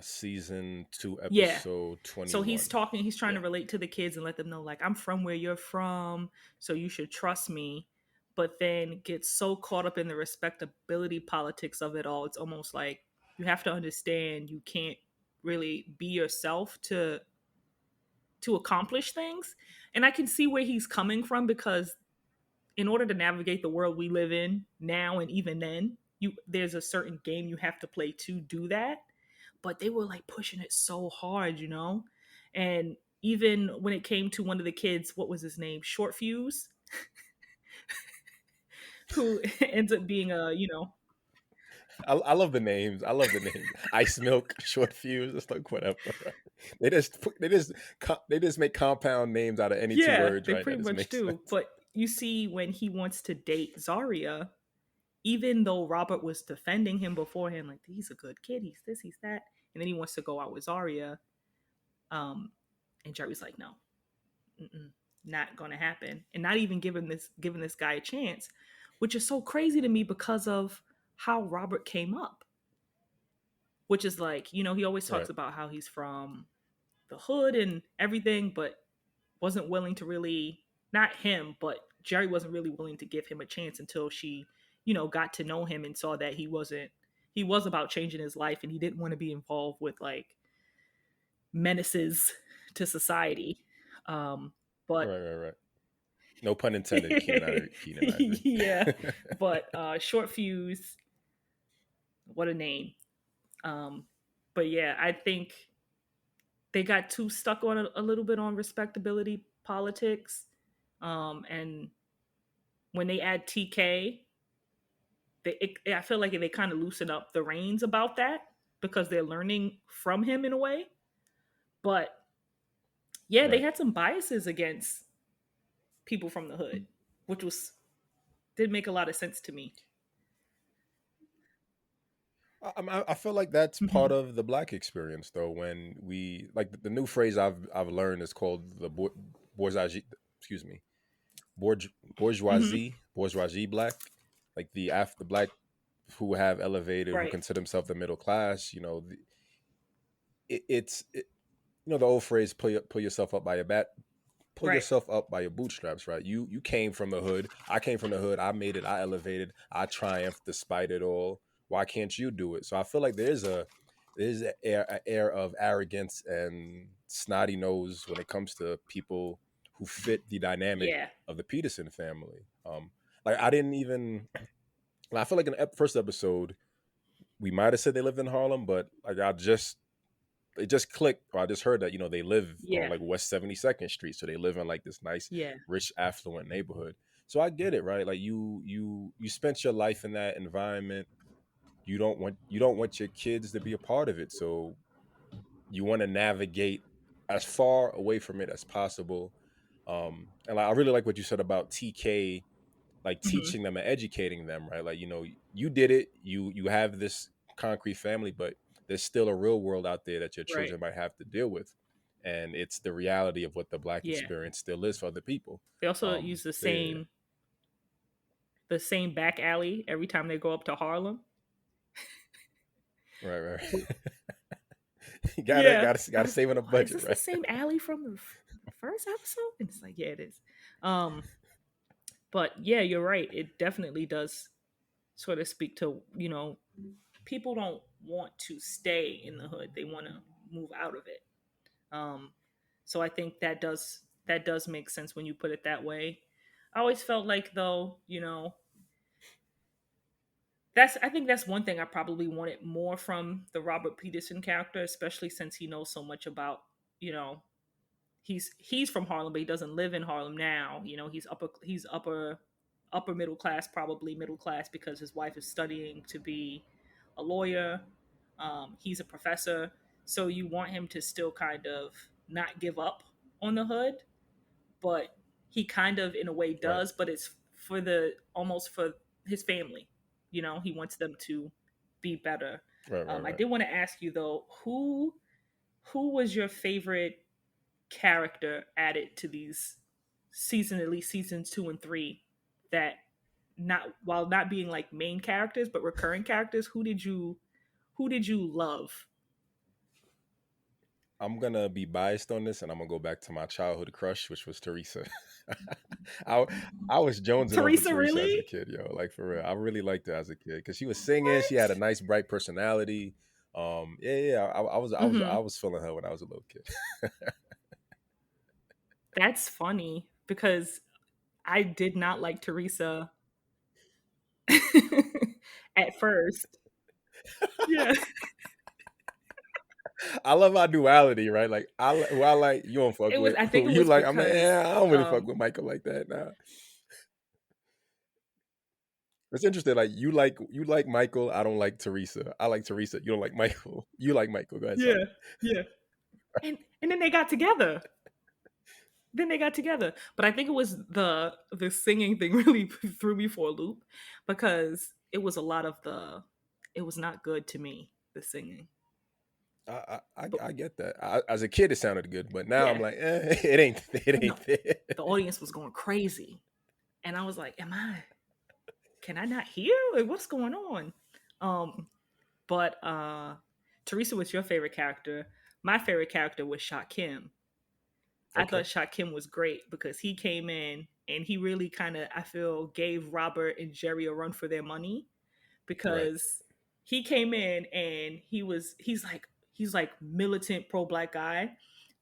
Season 2, yeah. episode So he's 21. talking, he's trying Yeah. to relate to the kids and let them know like I'm from where you're from, so you should trust me. but then gets so caught up in the respectability politics of it all. It's almost like you have to understand you can't really be yourself to accomplish things. And I can see where he's coming from, because in order to navigate the world we live in now and even then, you there's a certain game you have to play to do that. But they were like pushing it so hard, you know? And even when it came to one of the kids, what was his name? Short Fuse, who ends up being a, I love the names. I love the names. Ice milk, short fuse. It's like whatever. Right? They just make compound names out of any two yeah, words, they right? That pretty just much makes do. sense. But you see, when he wants to date Zarya, even though Robert was defending him beforehand, like he's a good kid, he's this, he's that, and then he wants to go out with Zarya, um, and Jerry's like, no, mm-mm, not gonna happen, and not even giving this guy a chance, which is so crazy to me because of how Robert came up, which is like, he always talks Right. about how he's from the hood and everything, but wasn't willing to really, not him, but Jerry wasn't really willing to give him a chance until she, got to know him and saw that he was about changing his life, and he didn't want to be involved with like menaces to society. But Right. Right. Right. No pun intended. Keenan Ivory. yeah, but Short Fuse, what a name. Um, but yeah, I think they got too stuck on a little bit on respectability politics. And when they add TK, I feel like they kind of loosen up the reins about that, because they're learning from him in a way. But yeah, they Right. had some biases against people from the hood, which was did make a lot of sense to me. I feel like that's part Hmm. of the black experience, though. When we like the new phrase I've learned is called the bourgeoisie. Excuse me, bourge, Hmm. bourgeoisie black, like the black who have elevated, who Right. consider themselves the middle class. It's the old phrase, pull yourself up by your bat, pull Right. yourself up by your bootstraps, right? You came from the hood. I came from the hood. I made it. I elevated. I triumphed despite it all. Why can't you do it? So I feel like there's a air of arrogance and snotty nose when it comes to people who fit the dynamic Yeah. of the Peterson family. Like I didn't even. I feel like in the first episode we might have said they lived in Harlem, but like it just clicked, or I just heard that they live on Yeah. like West 72nd Street, so they live in like this nice, Yeah. rich, affluent neighborhood. So I get it, right? Like you spent your life in that environment. You don't want your kids to be a part of it, so you want to navigate as far away from it as possible. And I really like what you said about TK, like Hmm. teaching them and educating them, right? Like you did it, you have this concrete family, but there's still a real world out there that your Right. children might have to deal with, and it's the reality of what the black Yeah. experience still is for other people. They also use So yeah. the same back alley every time they go up to Harlem. Right, right. You gotta Yeah. gotta I gotta was save like, on a what? Is budget, this the right? same alley from the first episode? And it's like, yeah, it is. Um, but yeah, you're right. It definitely does sort of speak to, people don't want to stay in the hood. They want to move out of it. Um, so I think that does make sense when you put it that way. I always felt like, though, I think that's one thing I probably wanted more from the Robert Peterson character, especially since he knows so much about, you know, he's from Harlem, but he doesn't live in Harlem now. He's upper middle class, probably middle class, because his wife is studying to be a lawyer. He's a professor, so you want him to still kind of not give up on the hood, but he kind of in a way Right, does, but it's for the almost for his family. He wants them to be better. right, right, I right. did want to ask you though, who was your favorite character added to these season, at least seasons 2 and 3, that not while not being like main characters but recurring characters, who did you love? I'm gonna be biased on this, and I'm gonna go back to my childhood crush, which was Teresa. I I was jonesing over Teresa, Teresa as a really? kid, yo. Like for real, I really liked her as a kid because she was singing. She had a What? nice, bright personality. Yeah, yeah. I Mm-hmm. was feeling her when I was a little kid. That's funny because I did not like Teresa at first. Yeah. I love our duality, right? Like who I like, you don't fuck It was with. I think Who it you was like, I'm like, because I don't really fuck with Michael like that. Nah. It's interesting. Like you like Michael. I don't like Teresa. I like Teresa. You don't like Michael. You like Michael. Go ahead. yeah, Sorry. yeah. And then they got together. Then they got together. But I think it was the singing thing really threw me for a loop because it was a lot of the it was not good to me, the singing. But I get that. As a kid, it sounded good, but now I'm yeah. like, it ain't. It No. ain't there. The audience was going crazy. And I was like, am I can I not hear? Like, what's going on? Um, but Teresa was your favorite character. My favorite character was Shot Kim. I Okay. thought Shot Kim was great because he came in and he really kind of, I feel, gave Robert and Jerry a run for their money Right. because he came in and he's like militant pro black guy.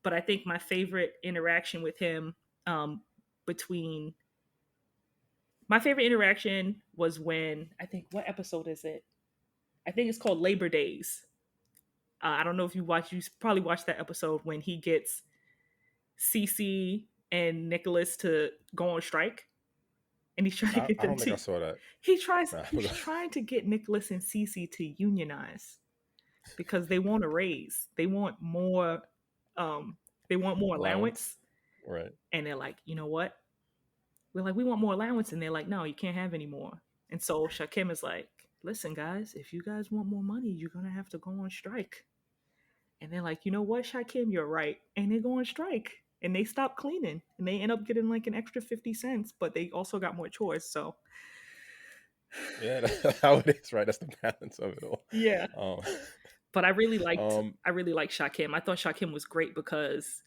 But I think my favorite interaction with him um, between my favorite interaction was when I think what episode is it? I think it's called Labor Days. I don't know if you watch. You probably watched that episode when he gets Cece and Nicholas to go on strike, and he's trying to get I them don't think I to. saw that. He tries. Nah. He's trying to get Nicholas and Cece to unionize because they want a raise. They want more. Um, they want more Allowance. allowance, Right. and they're like, you know what? We're like, we want more allowance, and they're like, no, you can't have any more. And so Shakim is like, listen, guys, if you guys want more money, you're gonna have to go on strike. And they're like, you know what, Shakim, you're right. And they go on strike and they stop cleaning and they end up getting like an extra 50 cents, but they also got more chores. So, Yeah, that's how it is. Right. That's the balance of it all. yeah. Um. But Um. I really liked Shakim. I thought Shakim was great because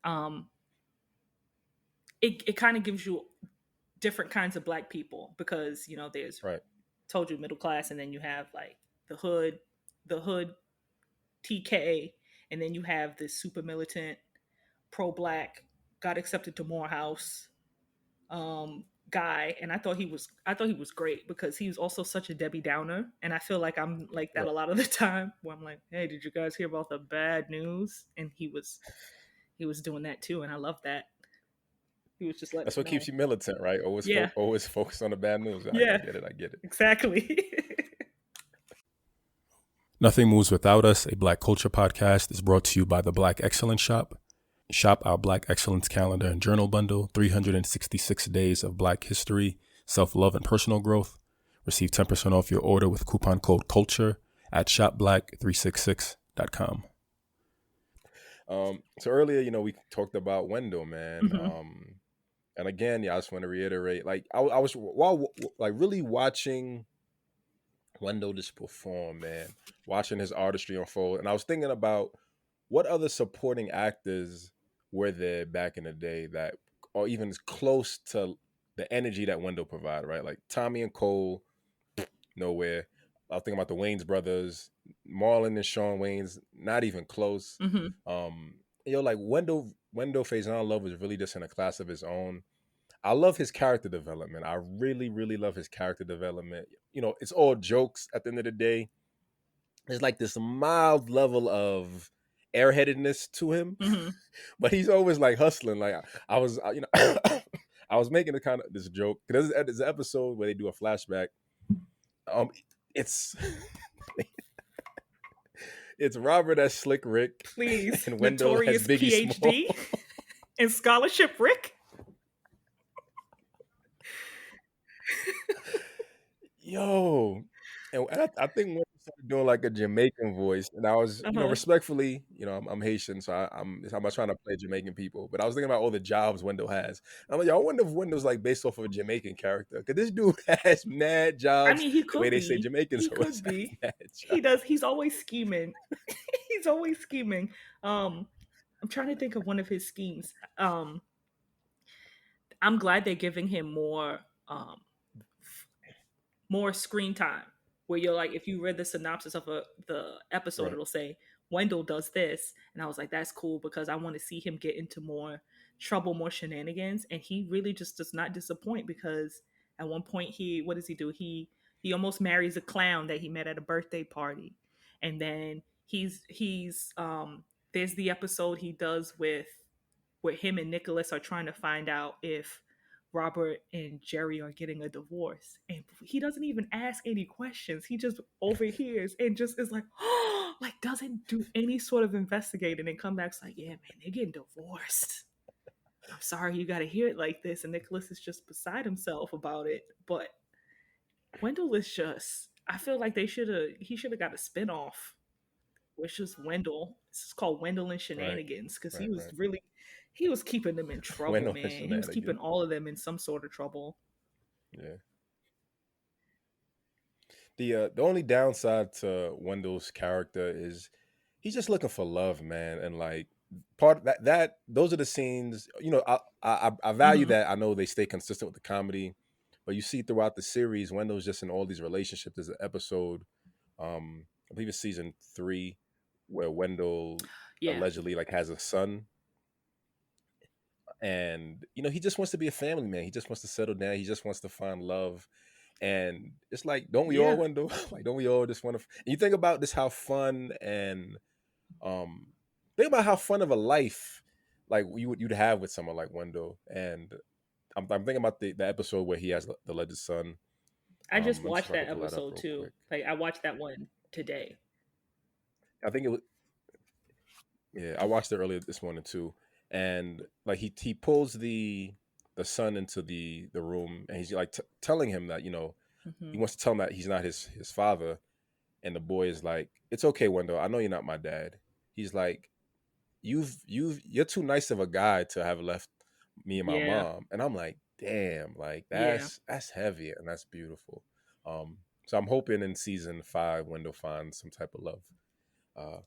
um, it kind of gives you different kinds of black people because, you know, there's, Right. told you middle class, and then you have like the hood TK, and then you have this super militant, pro black, got accepted to Morehouse guy, and I thought he was great because he was also such a Debbie Downer, and I feel like I'm like that Right. a lot of the time where I'm like, hey, did you guys hear about the bad news? And he was doing that too, and I love that. He was just letting That's them what keeps know. you militant, right? Yeah, Always focus on the bad news. I yeah, get it. I get it. exactly. Nothing Moves Without Us, a Black culture podcast, is brought to you by the Black Excellence Shop. Shop our Black Excellence calendar and journal bundle, 366 days of Black history, self-love, and personal growth. Receive 10% off your order with coupon code CULTURE at shopblack366.com. So earlier, we talked about Wendell, man. Hmm. And again, yeah, I just want to reiterate, like I was while like really watching Wendell just perform, man, watching his artistry unfold, and I was thinking about what other supporting actors were there back in the day that or even as close to the energy that Wendell provided, right? Like Tommy and Cole, nowhere. I was thinking about the Wayans brothers, Marlon and Sean Wayans, not even close. Hmm. Um, like Wendell Faison Love was really just in a class of his own. I love his character development. I really, really love his character development. It's all jokes at the end of the day. There's like this mild level of airheadedness to him, Hmm. but he's always like hustling. Like I was, I was making a kind of this joke. There's an episode where they do a flashback. Um, it's it's Robert as Slick Rick Please, and Wendell as notorious Biggie Small. PhD and scholarship Rick. Yo, and I think when he started doing like a Jamaican voice, and I was, Uh-huh. respectfully, I'm Haitian, so I'm not trying to play Jamaican people, but I was thinking about all the jobs Wendell has. I'm like, yo, I wonder if Wendell's like based off of a Jamaican character, because this dude has mad I jobs. mean, he The way could they say be. Jamaicans He always could have be. mad He jobs. does. He's always scheming. He's always scheming. Um, I'm trying to think of one of his schemes. I'm glad they're giving him um, more screen time where you're like, if you read the synopsis of the episode, Right. it'll say Wendell does this, and I was like, that's cool because I want to see him get into more trouble, more shenanigans, and he really just does not disappoint. Because at one point, he what does he do? He almost marries a clown that he met at a birthday party, and then he's there's the episode he does with where him and Nicholas are trying to find out if Robert and Jerry are getting a divorce. And he doesn't even ask any questions. He just overhears and just is like, oh, like doesn't do any sort of investigating and come back like, yeah, man, they're getting divorced. I'm sorry you got to hear it like this. And Nicholas is just beside himself about it. But Wendell is just, I feel like he should have got a spinoff which is Wendell. It's called Wendell and Right. Shenanigans because Right. Right. he was keeping them in trouble, Wendell and man. He was keeping shenanigans. all of them in some sort of trouble. Yeah. The only downside to Wendell's character is he's just looking for love, man, and like part of that those are the scenes. I value Hmm. that. I know they stay consistent with the comedy, but you see throughout the series, Wendell's just in all these relationships. There's an episode, I believe it's season 3, where Wendell Yeah, allegedly like has a son, and he just wants to be a family man. He just wants to settle down. He just wants to find love. And it's like, don't we all, yeah. Wendell? Like, don't we all just want to? You think about this, how fun and um, think about how fun of a life like you'd have with someone like Wendell. And I'm thinking about the episode where he has the alleged son. I just Let me see if watched I can that pull that up episode real too. quick. Like I watched that one today. I think it was, yeah, I watched it earlier this morning too. And like he pulls the son into the room, and he's like telling him that he Hmm. wants to tell him that he's not his father. And the boy is like, "It's okay, Wendell. I know you're not my dad." He's like, you're too nice of a guy to have left me and my Yeah, mom." And I'm like, damn, like yeah. that's heavy and that's beautiful. So I'm hoping in season 5 Wendell finds some type of love. Uh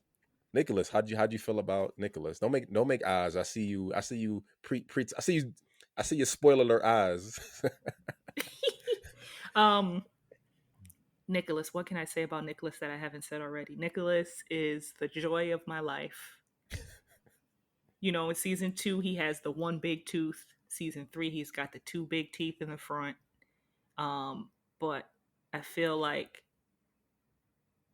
Nicholas, how'd you feel about Nicholas? Don't make eyes. I see you pre I see your spoiler alert eyes. um, Nicholas. What can I say about Nicholas that I haven't said already? Nicholas is the joy of my life. In season 2, he has the one big tooth. Season 3, he's got the two big teeth in the front. Um, but I feel like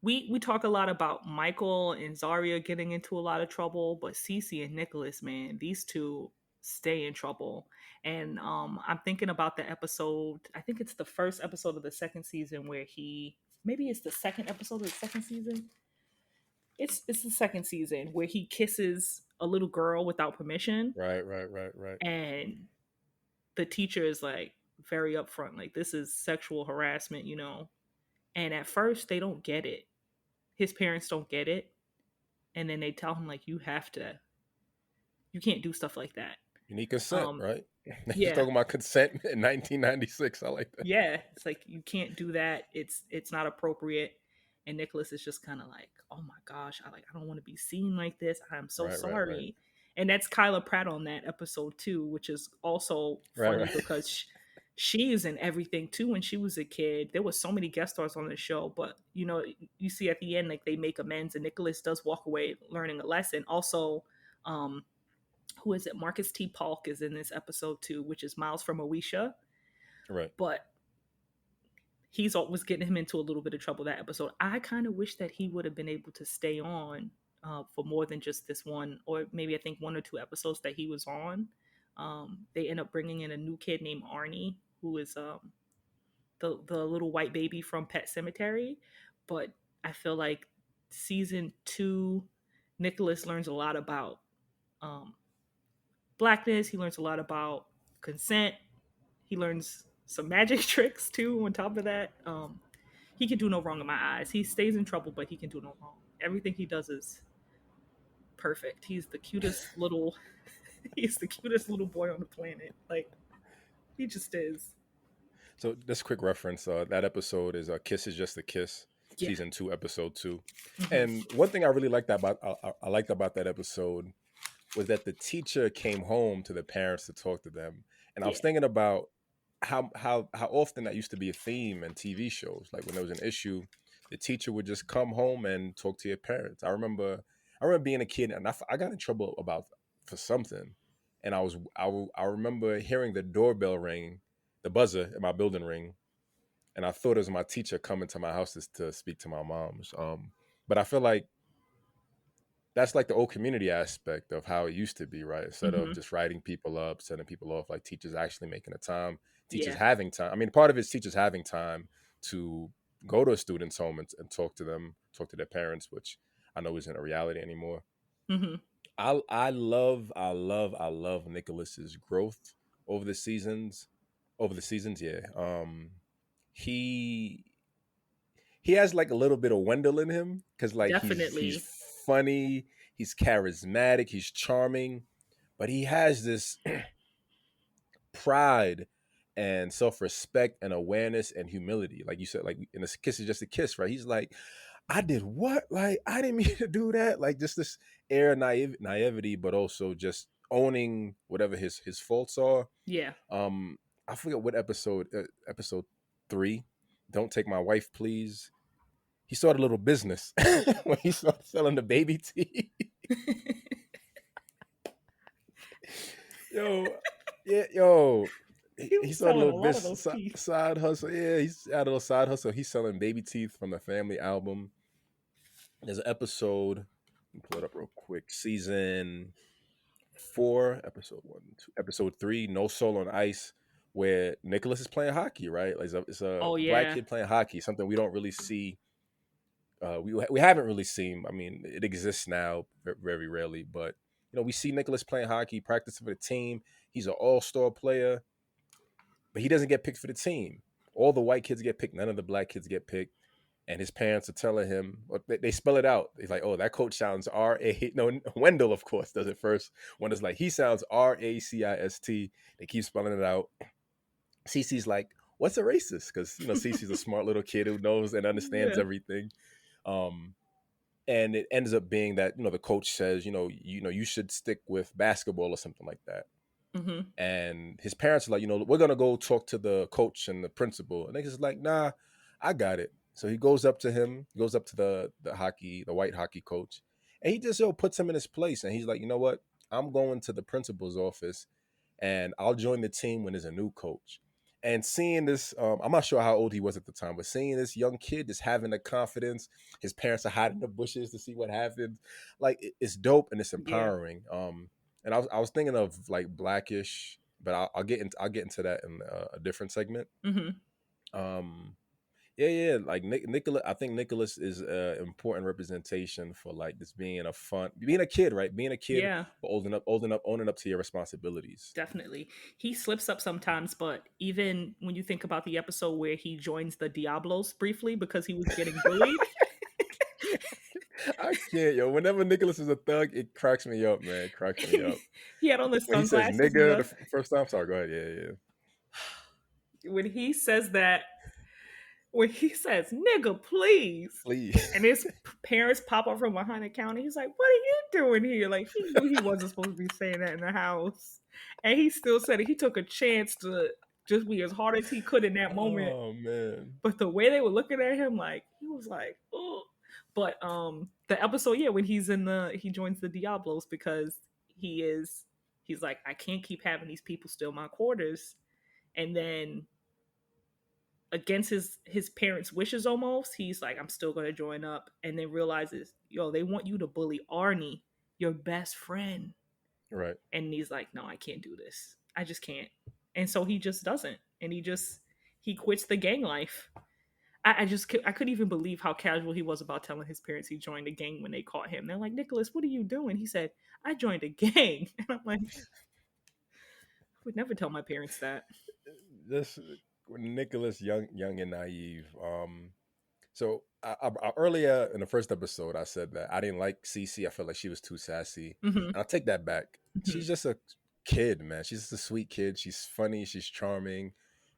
we talk a lot about Michael and Zaria getting into a lot of trouble, but Cece and Nicholas, man, these two stay in trouble. And I'm thinking about the episode. I think it's the first episode of the second season where maybe it's the second episode of the second season. It's the second season where he kisses a little girl without permission, Right, right, right, right. and the teacher is like very upfront, like this is sexual harassment. And at first they don't get it. His parents don't get it, and then they tell him like you can't do stuff like that. You need consent, um right? You're yeah, talking about consent in 1996. I like that. yeah, it's like you can't do that. It's not appropriate. And Nicholas is just kind of like, oh my gosh, I don't want to be seen like this. I'm so Right, right, right. sorry. And that's Kyla Pratt on that episode too, which is also Right, funny right. because she is in everything too. When she was a kid, there was so many guest stars on the show, but you see at the end like they make amends, and Nicholas does walk away learning a lesson. Also, um, who is it? Marcus T. Polk is in this episode too, which is Miles from Owisha. Right. But he's was getting him into a little bit of trouble that episode. I kind of wish that he would have been able to stay on for more than just this one, or maybe I think one or two episodes that he was on. They end up bringing in a new kid named Arnie, who is the little white baby from Pet Cemetery. But I feel like season 2, Nicholas learns a lot about um, blackness. He learns a lot about consent. He learns some magic tricks too. On top of that, he can do no wrong in my eyes. He stays in trouble, but he can do no wrong. Everything he does is perfect. He's the cutest little. He's the cutest little boy on the planet. Like he just is. So this quick reference, that episode is "Kiss is Just a Kiss." Yeah. season 2, episode 2. Hmm. And one thing I really liked about I liked about that episode was that the teacher came home to the parents to talk to them. And I was Yeah. thinking about how often that used to be a theme in TV shows. Like when there was an issue, the teacher would just come home and talk to your parents. I remember being a kid and I got in trouble about for something, and I remember hearing the doorbell ring, the buzzer in my building ring, and I thought it was my teacher coming to my house to speak to my moms. But I feel like that's like the old community aspect of how it used to be, right? Instead of Hmm. just writing people up, sending people off, like teachers actually making the time, teachers Yeah. having time. I mean, part of it's teachers having time to go to a student's home and talk to them, talk to their parents, which I know isn't a reality anymore. Hmm. I love Nicholas's growth over the seasons. Over the seasons, yeah. He he has like a little bit of Wendell in him because like he's Definitely. funny, he's charismatic, he's charming, but he has this pride and self-respect and awareness and humility. Like you said, like in a kiss is just a kiss, right? He's like, I did what? Like I didn't mean to do that. Like just this air of naivety, but also just owning whatever his faults are. Yeah. Um, I forget what episode 3. Don't take my wife, please. He started a little business when he started selling the baby tea. Yo, yeah, yo, He he was started a selling a little lot of business those teeth. side hustle. Yeah, he's had a little side hustle. He's selling baby teeth from the family album. There's an episode. Let me pull it up real quick. Season 4, episode 1, 2, episode 3. No Soul on Ice, where Nicholas is playing hockey. Right, like it's a Oh black yeah. kid playing hockey. Something we don't really see. We haven't really seen. I mean, it exists now very rarely, but we see Nicholas playing hockey, practicing for the team. He's an all-star player, but he doesn't get picked for the team. All the white kids get picked, none of the black kids get picked. And his parents are telling him, they spell it out. He's like, oh, that coach sounds R-A. No, Wendell, of course, does it first. Wendell's like, he sounds R-A-C-I-S-T. They keep spelling it out. Cece's like, what's a racist? Because, Cece's a smart little kid who knows and understands Yeah. everything. Um, and it ends up being that the coach says you should stick with basketball or something like that, Hmm. and his parents are like, we're gonna go talk to the coach and the principal, and he's like, nah, I got it. So he goes up to him, goes up to the white hockey coach, and he just puts him in his place, and he's like, you know what, I'm going to the principal's office and I'll join the team when there's a new coach. And seeing this, I'm not sure how old he was at the time, but seeing this young kid just having the confidence, his parents are hiding in the bushes to see what happens. Like it's dope and it's Yeah. empowering. And I was thinking of like Blackish, but I'll get into that in a different segment. Hmm. Um, yeah, like Nicholas. I think Nicholas is an important representation for like this being a kid, right? Being a kid, Yeah. but owning up to your responsibilities. Definitely. He slips up sometimes, but even when you think about the episode where he joins the Diablos briefly because he was getting bullied, I can't, yo. Whenever Nicholas is a thug, it cracks me up, man. It cracks me up. he had on the When he says sunglasses and nigga the the first time, sorry, go ahead. Yeah, when he says that when he says nigga please please. and his parents pop up from behind the counter, he's like, what are you doing here? Like he knew he wasn't supposed to be saying that in the house. And he still said it. He took a chance to just be as hard as he could in that moment. Oh man. But the way they were looking at him, like he was like, oh. But the episode, yeah, when he joins the Diablos because he's like, I can't keep having these people steal my quarters. And then against his parents' wishes almost, he's like, I'm still gonna join up, and then realizes, yo, they want you to bully Arnie, your best friend. Right. And he's like, no, I can't do this. I just can't. And so he just doesn't. And he quits the gang life. I couldn't even believe how casual he was about telling his parents he joined a gang when they caught him. They're like, Nicholas, what are you doing? He said, I joined a gang. And I'm like, I would never tell my parents that. This Nicholas, young and naive. So earlier in the first episode, I said that I didn't like Cece. I felt like she was too sassy, Hmm. and I'll take that back. She's just a kid, man. She's just a sweet kid. She's funny. She's charming.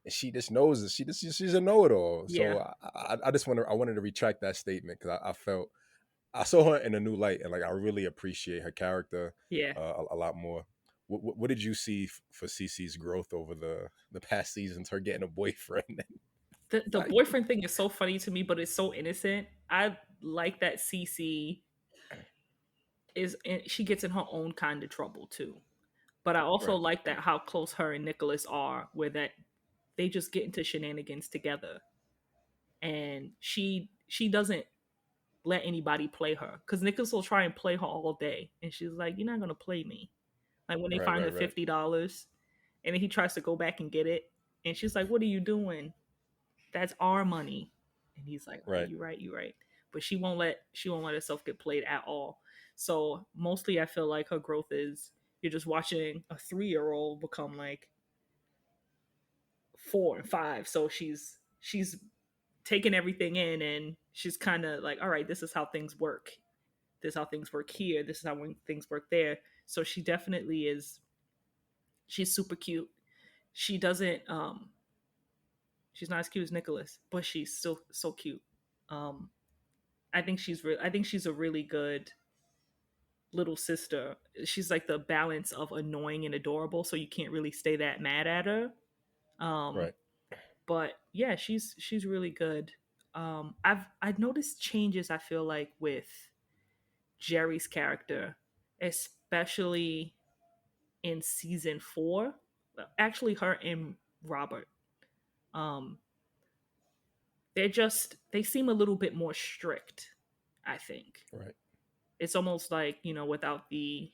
and she just knows it. She's a know it all. Yeah. So I just wanted to retract that statement because I felt I saw her in a new light, and like I really appreciate her character Yeah. a lot more. What did you see for Cece's growth over the past seasons? Her getting a boyfriend. The Like, boyfriend thing is so funny to me, but it's so innocent. I like that Cece she gets in her own kind of trouble too. But I also right, like that how close her and Nicholas are, where that they just get into shenanigans together, and she doesn't let anybody play her because Nicholas will try and play her all day, and she's like, "You're not gonna play me." Like when they right, find right, the right, $50, and then he tries to go back and get it, and she's like, "What are you doing? That's our money." And he's like, "All right, right. you right, you right." But she won't let herself get played at all. So mostly I feel like her growth is you're just watching a 3-year-old become like 4 and 5. So she's taking everything in, and she's kind of like, all right, this is how things work. This is how things work here. This is how things work there. So she definitely is. She's super cute. She doesn't. She's not as cute as Nicholas, but she's still so cute. Um, I think I think she's a really good little sister. She's like the balance of annoying and adorable, so you can't really stay that mad at her. Um, Right. but yeah, she's really good. I've noticed changes. I feel like with Jerry's character, especially in season 4. Actually, her and Robert. Um, they seem a little bit more strict. I think Right. it's almost like without the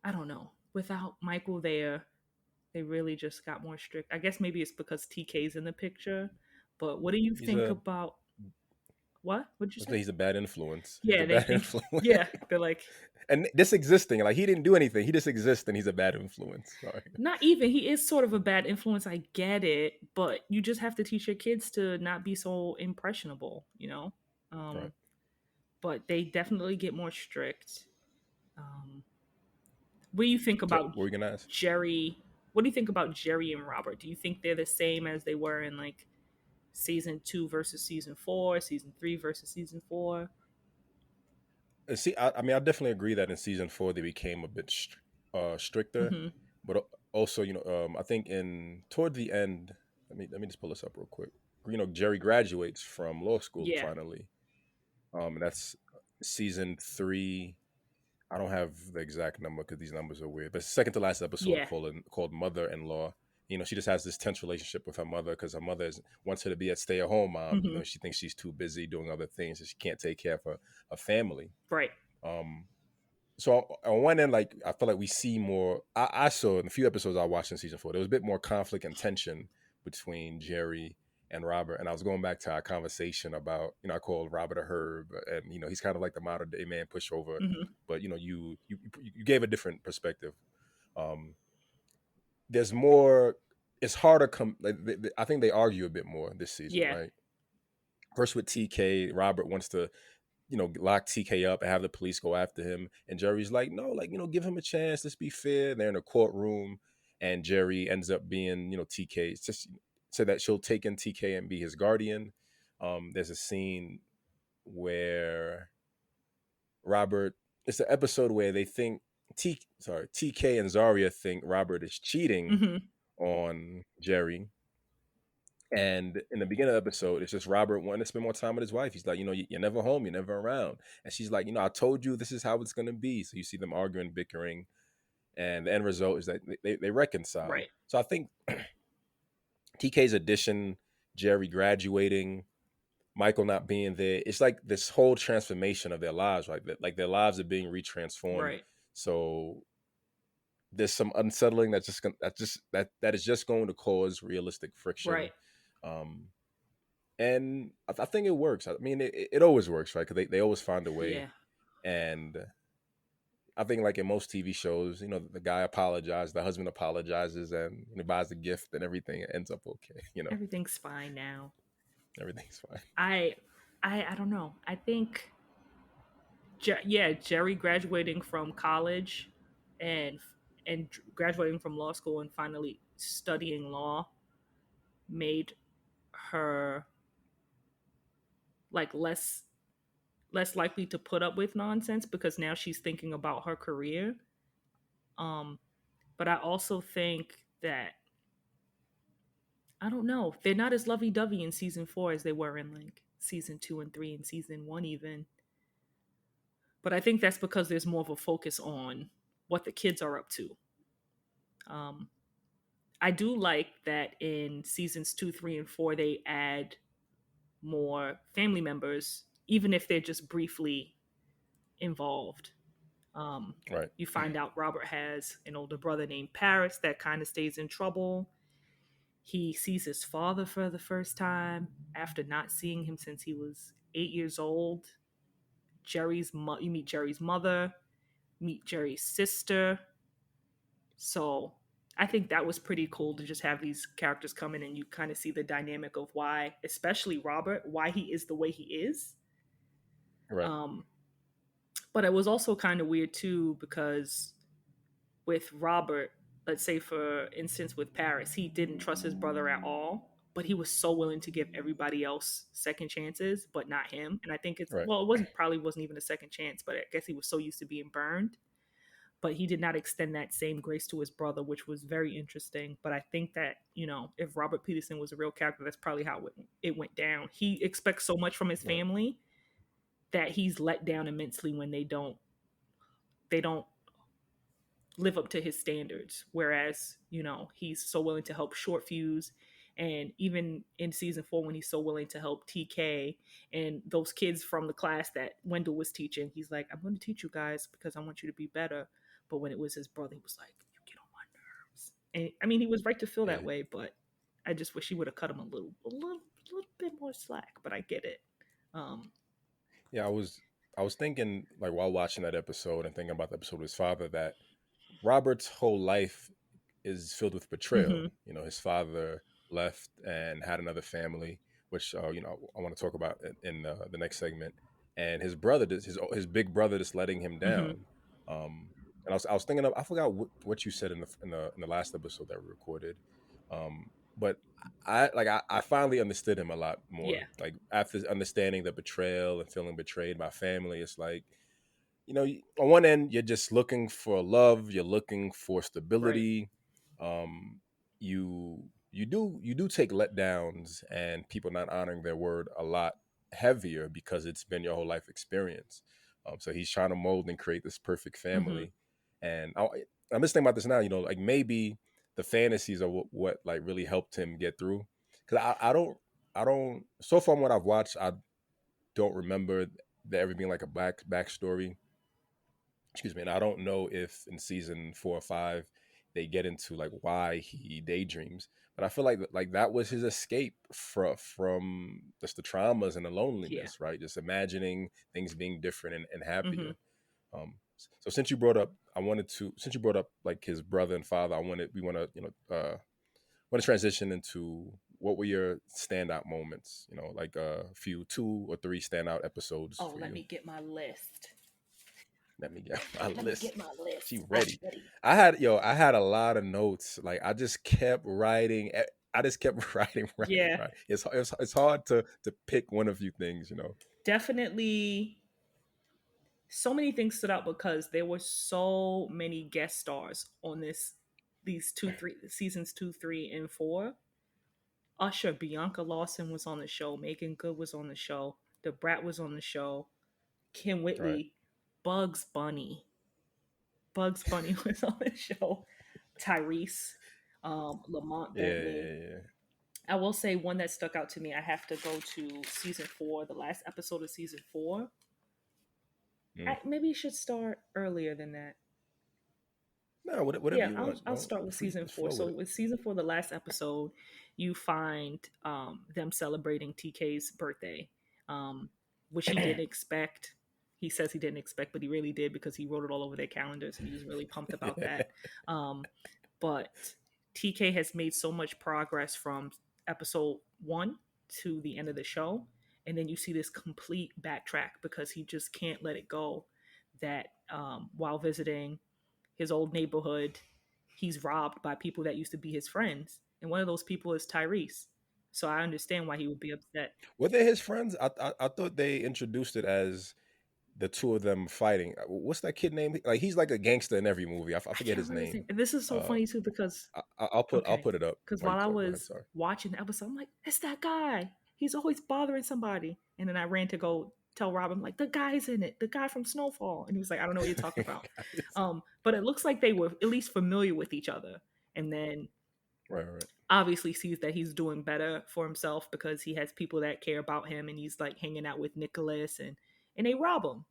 I don't know without Michael there, they really just got more strict. I guess maybe it's because TK's in the picture. But what do you He's think a about what? What'd you say? he's a bad influence. He's Yeah, a they bad think. influence. Yeah, they're like And this existing, like he didn't do anything. He just exists, and he's a bad influence. Sorry. not even. He is sort of a bad influence. I get it, but you just have to teach your kids to not be so impressionable. Right. Um, but they definitely get more strict. Um, what do you think So, about what were we gonna ask? Jerry? What do you think about Jerry and Robert? Do you think they're the same as they were in like season 2 versus season 4, season 3 versus season 4? See, I mean, I definitely agree that in season 4 they became a bit stricter, Mm-hmm. but also, I think in toward the end, let me just pull this up real quick. Jerry graduates from law school Yeah. finally. And that's season 3. I don't have the exact number because these numbers are weird. But it's the second to last episode Yeah. called Mother-in-Law. She just has this tense relationship with her mother because her mother wants her to be a stay-at-home mom. Mm-hmm. She thinks she's too busy doing other things and she can't take care of her family. Right. Um, so on one end, like I feel like we see more. I saw in a few episodes I watched in season 4, there was a bit more conflict and tension between Jerry and Robert. And I was going back to our conversation about, I called Robert a herb, and he's kind of like the modern day man pushover. Mm-hmm. But you gave a different perspective. Um, there's more. It's harder. I think they argue a bit more this season, Yeah. right? First with TK, Robert wants to lock TK up and have the police go after him. And Jerry's like, no, like, give him a chance. Let's be fair. They're in a courtroom, and Jerry ends up being, TK. It's just so that she'll take in TK and be his guardian. There's a scene where Robert, it's the episode where they think TK and Zarya think Robert is cheating Mm-hmm. on Jerry. And in the beginning of the episode, it's just Robert wanting to spend more time with his wife. He's like, you're never home, you're never around. And she's like, I told you this is how it's going to be. So you see them arguing, bickering. And the end result is that they reconcile. Right. So I think TK's addition, Jerry graduating, Michael not being there, it's like this whole transformation of their lives, right? Like their lives are being retransformed. Right. So there's some unsettling that is just going to cause realistic friction. Right. Um, and I think it works. I mean, it always works, right? Because they always find a way. Yeah. And I think, like in most TV shows, the guy apologizes, the husband apologizes, and he buys the gift, and everything ends up okay. Everything's fine now. Everything's fine. I I don't know. I think yeah, Jerry graduating from college and and graduating from law school and finally studying law made her like less likely to put up with nonsense because now she's thinking about her career. Um, but I also think that I don't know, they're not as lovey dovey in season 4 as they were in like season 2 and 3 and season 1 even. But I think that's because there's more of a focus on what the kids are up to. Um, I do like that in seasons 2, 3, and 4 they add more family members, even if they're just briefly involved. Um, Right. you find out Robert has an older brother named Paris that kind of stays in trouble. He sees his father for the first time after not seeing him since he was 8 years old. You meet Jerry's mother, meet Jerry's sister. So I think that was pretty cool to just have these characters come in and you kind of see the dynamic of why, especially Robert, why he is the way he is. Right. Um, but it was also kind of weird too because with Robert, let's say for instance with Paris, he didn't trust his brother at all, but he was so willing to give everybody else second chances, but not him. And I think it's Right. well, it wasn't probably wasn't even a second chance, but I guess he was so used to being burned. But he did not extend that same grace to his brother, which was very interesting. But I think that, if Robert Peterson was a real character, that's probably how it went down. He expects so much from his Right. family that he's let down immensely when they don't live up to his standards. Whereas, he's so willing to help Short Fuse. And even in season 4, when he's so willing to help TK and those kids from the class that Wendell was teaching, he's like, I'm going to teach you guys because I want you to be better. But when it was his brother, he was like, you get on my nerves. And I mean, he was right to feel that Yeah. way, but I just wish he would have cut him a little bit more slack. But I get it. Um, Yeah. I was thinking like while watching that episode and thinking about the episode with his father that Robert's whole life is filled with betrayal. mm-hmm, His father left and had another family, which I want to talk about in the next segment. And his brother, his big brother, just letting him mm-hmm, down. And I was thinking of I forgot what you said in the last episode that we recorded. But I finally understood him a lot yeah, more. Like after understanding the betrayal and feeling betrayed by family, it's like on one end you're just looking for love, you're looking for right. stability. Um you you do you do take letdowns and people not honoring their word a lot heavier because it's been your whole life experience. So he's trying to mold and create this perfect Mm-hmm, family. And I'm just thinking about this now, like maybe the fantasies are what like really helped him get through, because I don't so far from what I've watched, I don't remember there ever being like a backstory. Excuse me. And I don't know if in season 4 or 5 they get into like why he daydreams, but I feel like that was his escape from just the traumas and the yeah. loneliness, right? Just imagining things being different and Mm-hmm. happier. So since you brought up, since you brought up like his brother and father, we want to want to transition into what were your standout moments, like a few 2 or 3 standout episodes Oh, for let you. me get my list. Let me get my Let me list. get my She list. I'm ready. ready. I had a lot of notes. Like I just kept writing. I just kept writing, writing, Yeah, writing. It's hard to pick one of few things. definitely. So many things stood out because there were so many guest stars on these 2, 3 seasons 2, 3, and 4. Usher, Bianca Lawson was on the show. Megan Good was on the show. The Brat was on the show. Kim Right. Whitley, Bugs Bunny. Bugs Bunny was on the show. Tyrese, Lamont Yeah, Bentley. yeah, yeah. I will say one that stuck out to me. I have to go to season 4, the last episode of season 4. Mm. Maybe you should start earlier than that. No, whatever Yeah, you I'll want. I'll Don't start with season just 4. flow So with it. with season 4, the last episode, you find them celebrating TK's birthday, um, which he didn't expect. He says he didn't expect, but he really did because he wrote it all over their calendars, and he was really pumped about that. Um, but TK has made so much progress from episode 1 to the end of the show, and then you see this complete backtrack because he just can't let it go that while visiting his old neighborhood. he's robbed by people that used to be his friends, and one of those people is Tyrese. So I understand why he would be upset. Were they his friends? I thought they introduced it as the two of them fighting. What's that kid name? Like he's like a gangster in every movie. I I forget can't his remember his name. name. This is so Uh, funny too because I'll okay, put it up because while you while I talk. Go ahead. was Sorry. watching the episode, I'm like, it's that guy. He's always bothering somebody, and then I ran to go tell Rob, I'm like, the guy's in it, the guy from Snowfall, and he was like, I don't know what you're talking about. But it looks like they were at least familiar with each other, and then Right, right, obviously sees that he's doing better for himself because he has people that care about him, and he's like hanging out with Nicholas, and they rob him.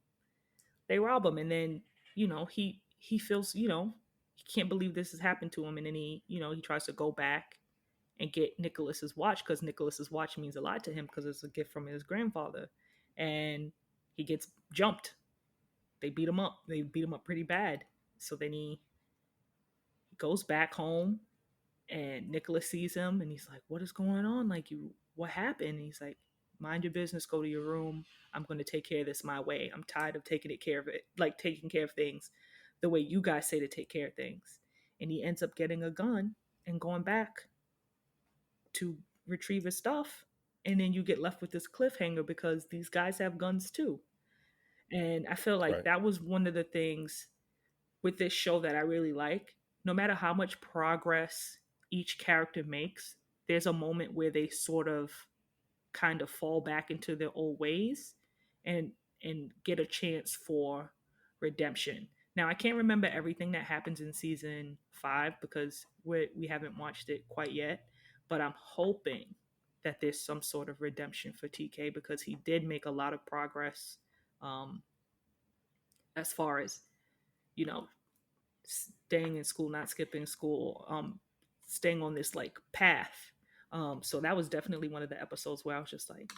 They rob him, and then he feels he can't believe this has happened to him, and then he tries to go back and get Nicholas's watch because Nicholas's watch means a lot to him because it's a gift from his grandfather, and he gets jumped. They beat him up. They beat him up pretty bad. So then he goes back home, and Nicholas sees him, and he's like, "What is going on? Like, what happened?" And he's like, "Mind your business. Go to your room. I'm going to take care of this my way. I'm tired of taking care of things the way you guys say to take care of things." And he ends up getting a gun and going back to retrieve his stuff. And then you get left with this cliffhanger because these guys have guns too. And I feel like right, that was one of the things with this show that I really like. No matter how much progress each character makes, there's a moment where they sort of kind of fall back into their old ways and get a chance for redemption. Now I can't remember everything that happens in season 5 because we haven't watched it quite yet, but I'm hoping that there's some sort of redemption for TK because he did make a lot of progress, um, as far as you know staying in school, not skipping school, staying on this like path. So that was definitely one of the episodes where I was just like,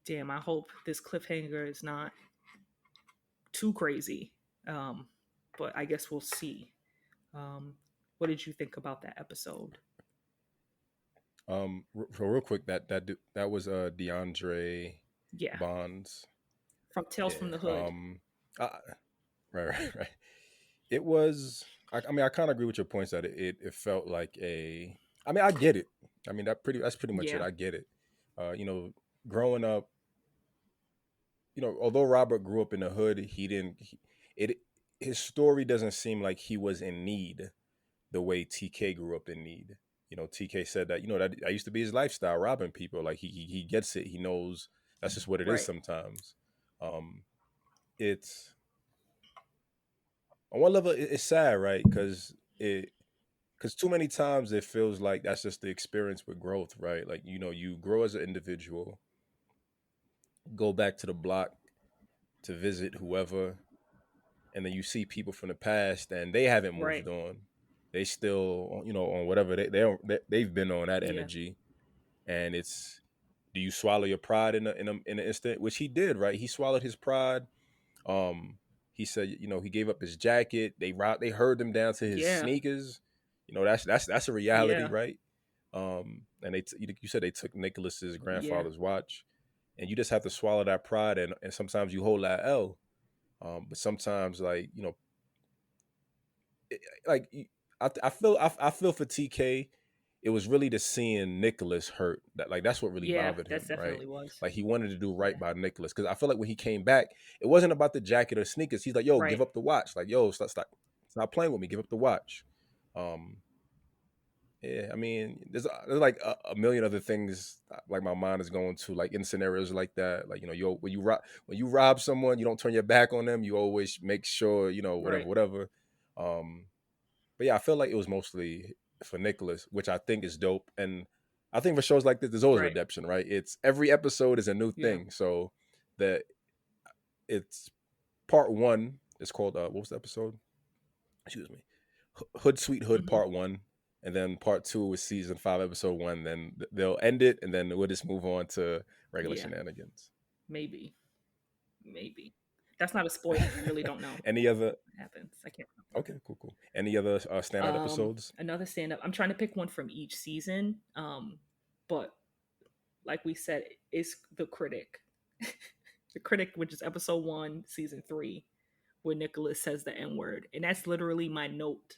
damn, I hope this cliffhanger is not too crazy. Um, but I guess we'll see. What did you think about that episode? real quick, that was DeAndre Yeah, Bonds. from Tales from Yeah. the Hood. I, right, right, right. It was. I mean, I kind of agree with your points that it felt like a. I mean, I get it. I mean, that's pretty much it. Yeah, I get it. Growing up, although Robert grew up in the hood, he didn't. It his story doesn't seem like he was in need the way TK grew up in need. TK said that that used to be his lifestyle, robbing people. Like he gets it. He knows that's just what it is right, sometimes. Um, it's on one level it's sad, right? Because too many times it feels like that's just the experience with growth, right? Like you grow as an individual, go back to the block to visit whoever, and then you see people from the past and they haven't right. moved on. They still on whatever they've been on that Yeah, energy, and it's do you swallow your pride in an instant, which he did, right? He swallowed his pride. um he said he gave up his jacket. They herd him down to his yeah, sneakers. That's a reality, yeah, right? And you said they took Nicholas's yeah, grandfather's watch, and you just have to swallow that pride, and sometimes you hold that L. But sometimes, like like I feel for TK, it was really the seeing Nicholas hurt that's what really yeah. bothered That's him, right? definitely was. Like he wanted to do right Yeah, by Nicholas because I feel like when he came back, it wasn't about the jacket or sneakers. He's like, "Yo, give right, up the watch." Like, "Yo, stop playing with me. Give up the watch." Um, yeah, I mean, there's like a million other things like my mind is going to like in scenarios like that. Like when you rob someone, you don't turn your back on them. You always make sure whatever right. whatever. Um, but yeah, I feel like it was mostly for Nicholas, which I think is dope. And I think for shows like this, there's always Right. redemption, right? It's every episode is a new Yeah. thing. So that it's part one. It's called what was the episode? Excuse me, Hood Sweet Hood Hmm. Part One, and then Part Two is season 5, episode 1. Then they'll end it, and then we'll just move on to regular Yeah. shenanigans. Maybe. Maybe. That's not a spoiler. I really don't know Any other? what happens. I can't remember. Okay, cool, cool. Any other standout episodes? Another stand up. I'm trying to pick one from each season. But like we said, it's the critic. The critic, which is episode 1, season 3, where Nicholas says the N word, and that's literally my note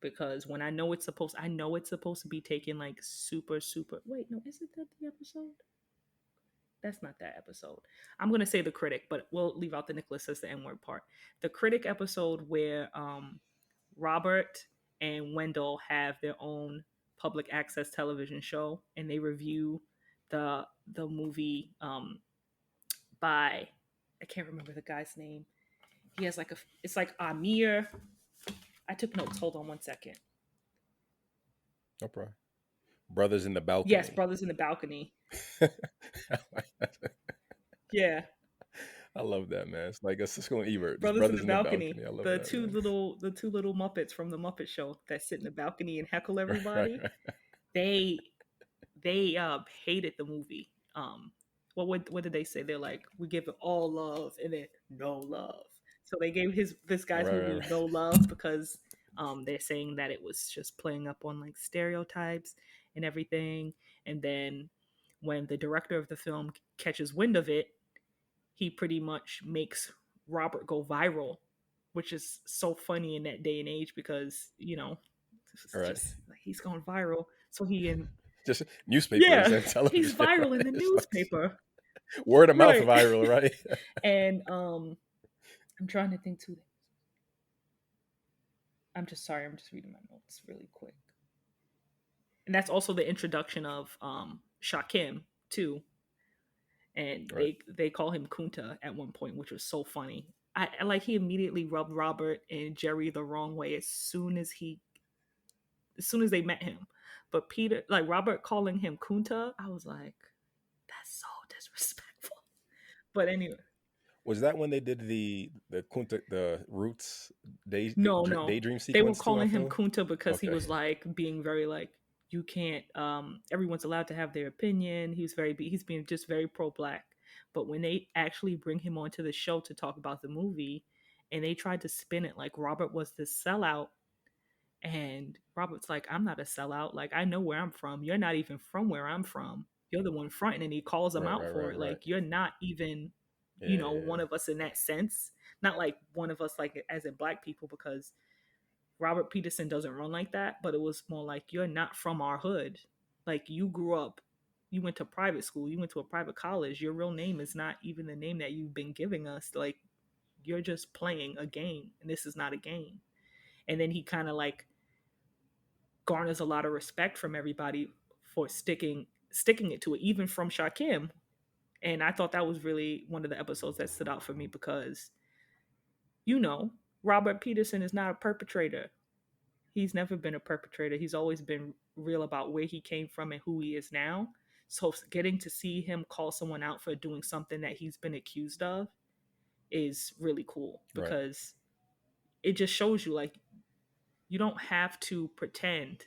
because when I know it's supposed to be taken like super super. Wait, no, is it that the episode? That's not that episode. I'm gonna say the critic, but we'll leave out the Nicholas says the N word part. The critic episode where Robert and Wendell have their own public access television show, and they review the movie by, I can't remember the guy's name. He has like a, it's like Amir. I took notes. Hold on one second. No problem. Brothers in the Yes, balcony. Brothers in the Balcony. Yeah, I love that, man. It's like a Siskel and Ebert, just Brothers in brothers the in the balcony. Balcony. I love that, man. The two little Muppets from the Muppet Show that sit in the balcony and heckle Right, right, everybody. right. They they hated the movie. What did they say? They're like, we give it all love and then no love. So they gave this guy's Right, movie right, no love because they're saying that it was just playing up on like stereotypes and everything. And then when the director of the film catches wind of it, he pretty much makes Robert go viral, which is so funny in that day and age because it's right. just like he's going viral. So he and Just newspapers yeah, and he's television. viral in Right? the It's like newspaper, word of mouth right? viral, right? And I'm trying to think too. I'm just sorry. I'm just reading my notes really quick. And that's also the introduction of Shakim too, and Right, they call him Kunta at one point, which was so funny. I like he immediately rubbed Robert and Jerry the wrong way as soon as they met him. But Peter, like Robert calling him Kunta, I was like, that's so disrespectful. But anyway, was that when they did the Kunta, the Roots no, daydream they were sequence too? I calling him feel. Kunta because he Okay. was like being very like, you can't. Everyone's allowed to have their opinion. He's being just very pro black. But when they actually bring him onto the show to talk about the movie, and they tried to spin it like Robert was this sellout, and Robert's like, I'm not a sellout. Like, I know where I'm from. You're not even from where I'm from. You're the one fronting. And he calls them Right, out right, for right, it. right. Like, you're not even, Yeah, yeah, yeah. one of us in that sense. Not like one of us, like, as in black people, because Robert Peterson doesn't run like that. But it was more like, you're not from our hood. Like, you grew up, you went to private school, you went to a private college. Your real name is not even the name that you've been giving us. Like, you're just playing a game. And this is not a game. And then he kind of like garners a lot of respect from everybody for sticking it to it, even from Shakim. And I thought that was really one of the episodes that stood out for me because, you know, Robert Peterson is not a perpetrator. He's never been a perpetrator. He's always been real about where he came from and who he is now. So getting to see him call someone out for doing something that he's been accused of is really cool Right, because it just shows you like you don't have to pretend,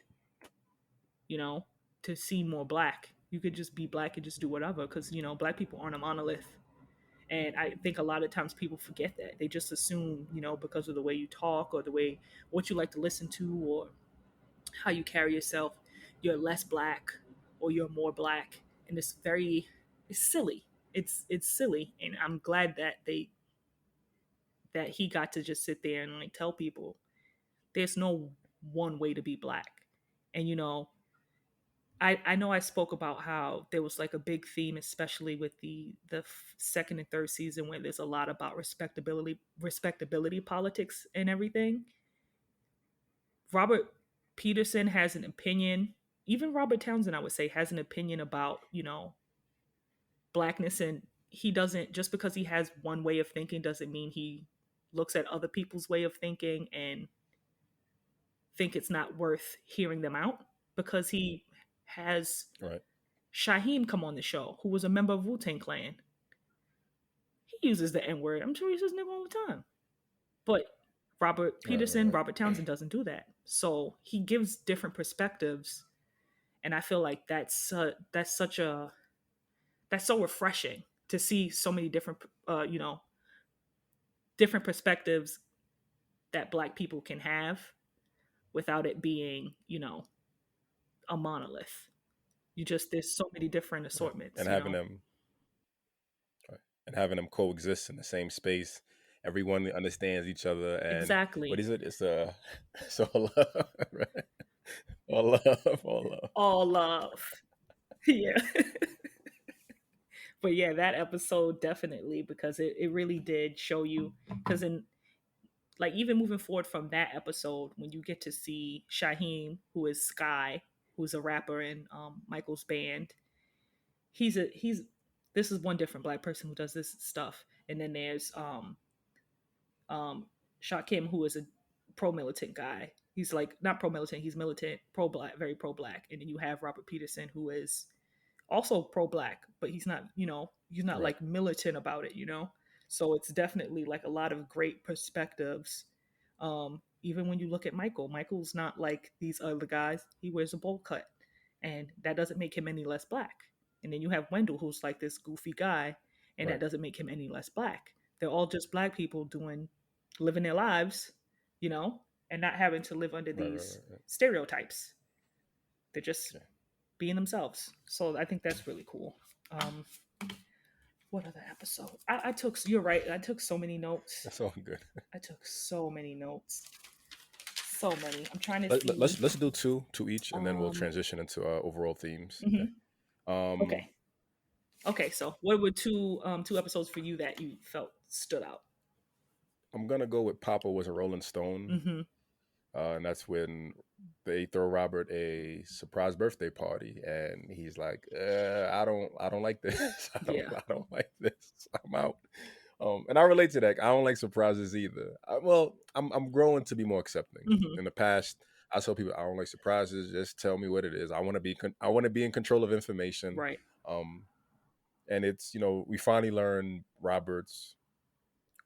you know, to seem more black. You could just be black and just do whatever because, black people aren't a monolith. And I think a lot of times people forget that. They just assume, because of the way you talk or the way what you like to listen to or how you carry yourself, you're less black or you're more black. And it's silly. It's silly. And I'm glad that he got to just sit there and like tell people there's no one way to be black. And I know I spoke about how there was like a big theme, especially with the second and third season, where there's a lot about respectability politics and everything. Robert Peterson has an opinion. Even Robert Townsend, I would say, has an opinion about blackness, and he doesn't just because he has one way of thinking doesn't mean he looks at other people's way of thinking and think it's not worth hearing them out because he has right, Shaheem come on the show, who was a member of Wu-Tang Clan. He uses the N-word. I'm sure he says nigga all the time. But Robert right, right, Peterson, right. Robert Townsend doesn't do that. So he gives different perspectives. And I feel like that's so refreshing to see so many different perspectives that black people can have without it being, a monolith. There's so many different Right. assortments, And having them coexist in the same space everyone understands each other, and what Exactly. is it? It's it's all love, right? All love, all love. All love. Yeah. But yeah, that episode definitely, because it really did show you, because in, like, even moving forward from that episode, when you get to see Shaheem, who is Sky, who's a rapper in Michael's band, he's this is one different black person who does this stuff. And then there's um Shakim, who is a pro militant guy. He's like not pro militant, he's militant, pro black, very pro black. And then you have Robert Peterson, who is also pro black, but he's not, he's not Right, like militant about it. So it's definitely like a lot of great perspectives. Even when you look at Michael's not like these other guys. He wears a bowl cut, and that doesn't make him any less black. And then you have Wendell, who's like this goofy guy, and that right, doesn't make him any less black. They're all just black people living their lives, you know, and not having to live under right, right, these right, right. stereotypes. They're just Yeah, being themselves. So I think that's really cool. Um, what other episode? I took. You're right. I took so many notes. that's all good. I took so many notes. So many. I'm trying to Let's see. let's do two each, and then we'll Um. transition into overall themes. Okay. Mhm. Um, Okay. Okay. So, what were two episodes for you that you felt stood out? I'm gonna go with Papa was a Rolling Stone, Mm-hmm. and that's when they throw Robert a surprise birthday party, and he's like, I don't like this. Yeah. I don't like this. I'm out." And I relate to that. I don't like surprises either. I'm growing to be more accepting. Mm-hmm. In the past, I tell people I don't like surprises. Just tell me what it is. I want to be in control of information. Right. Um, and it's we finally learn Robert's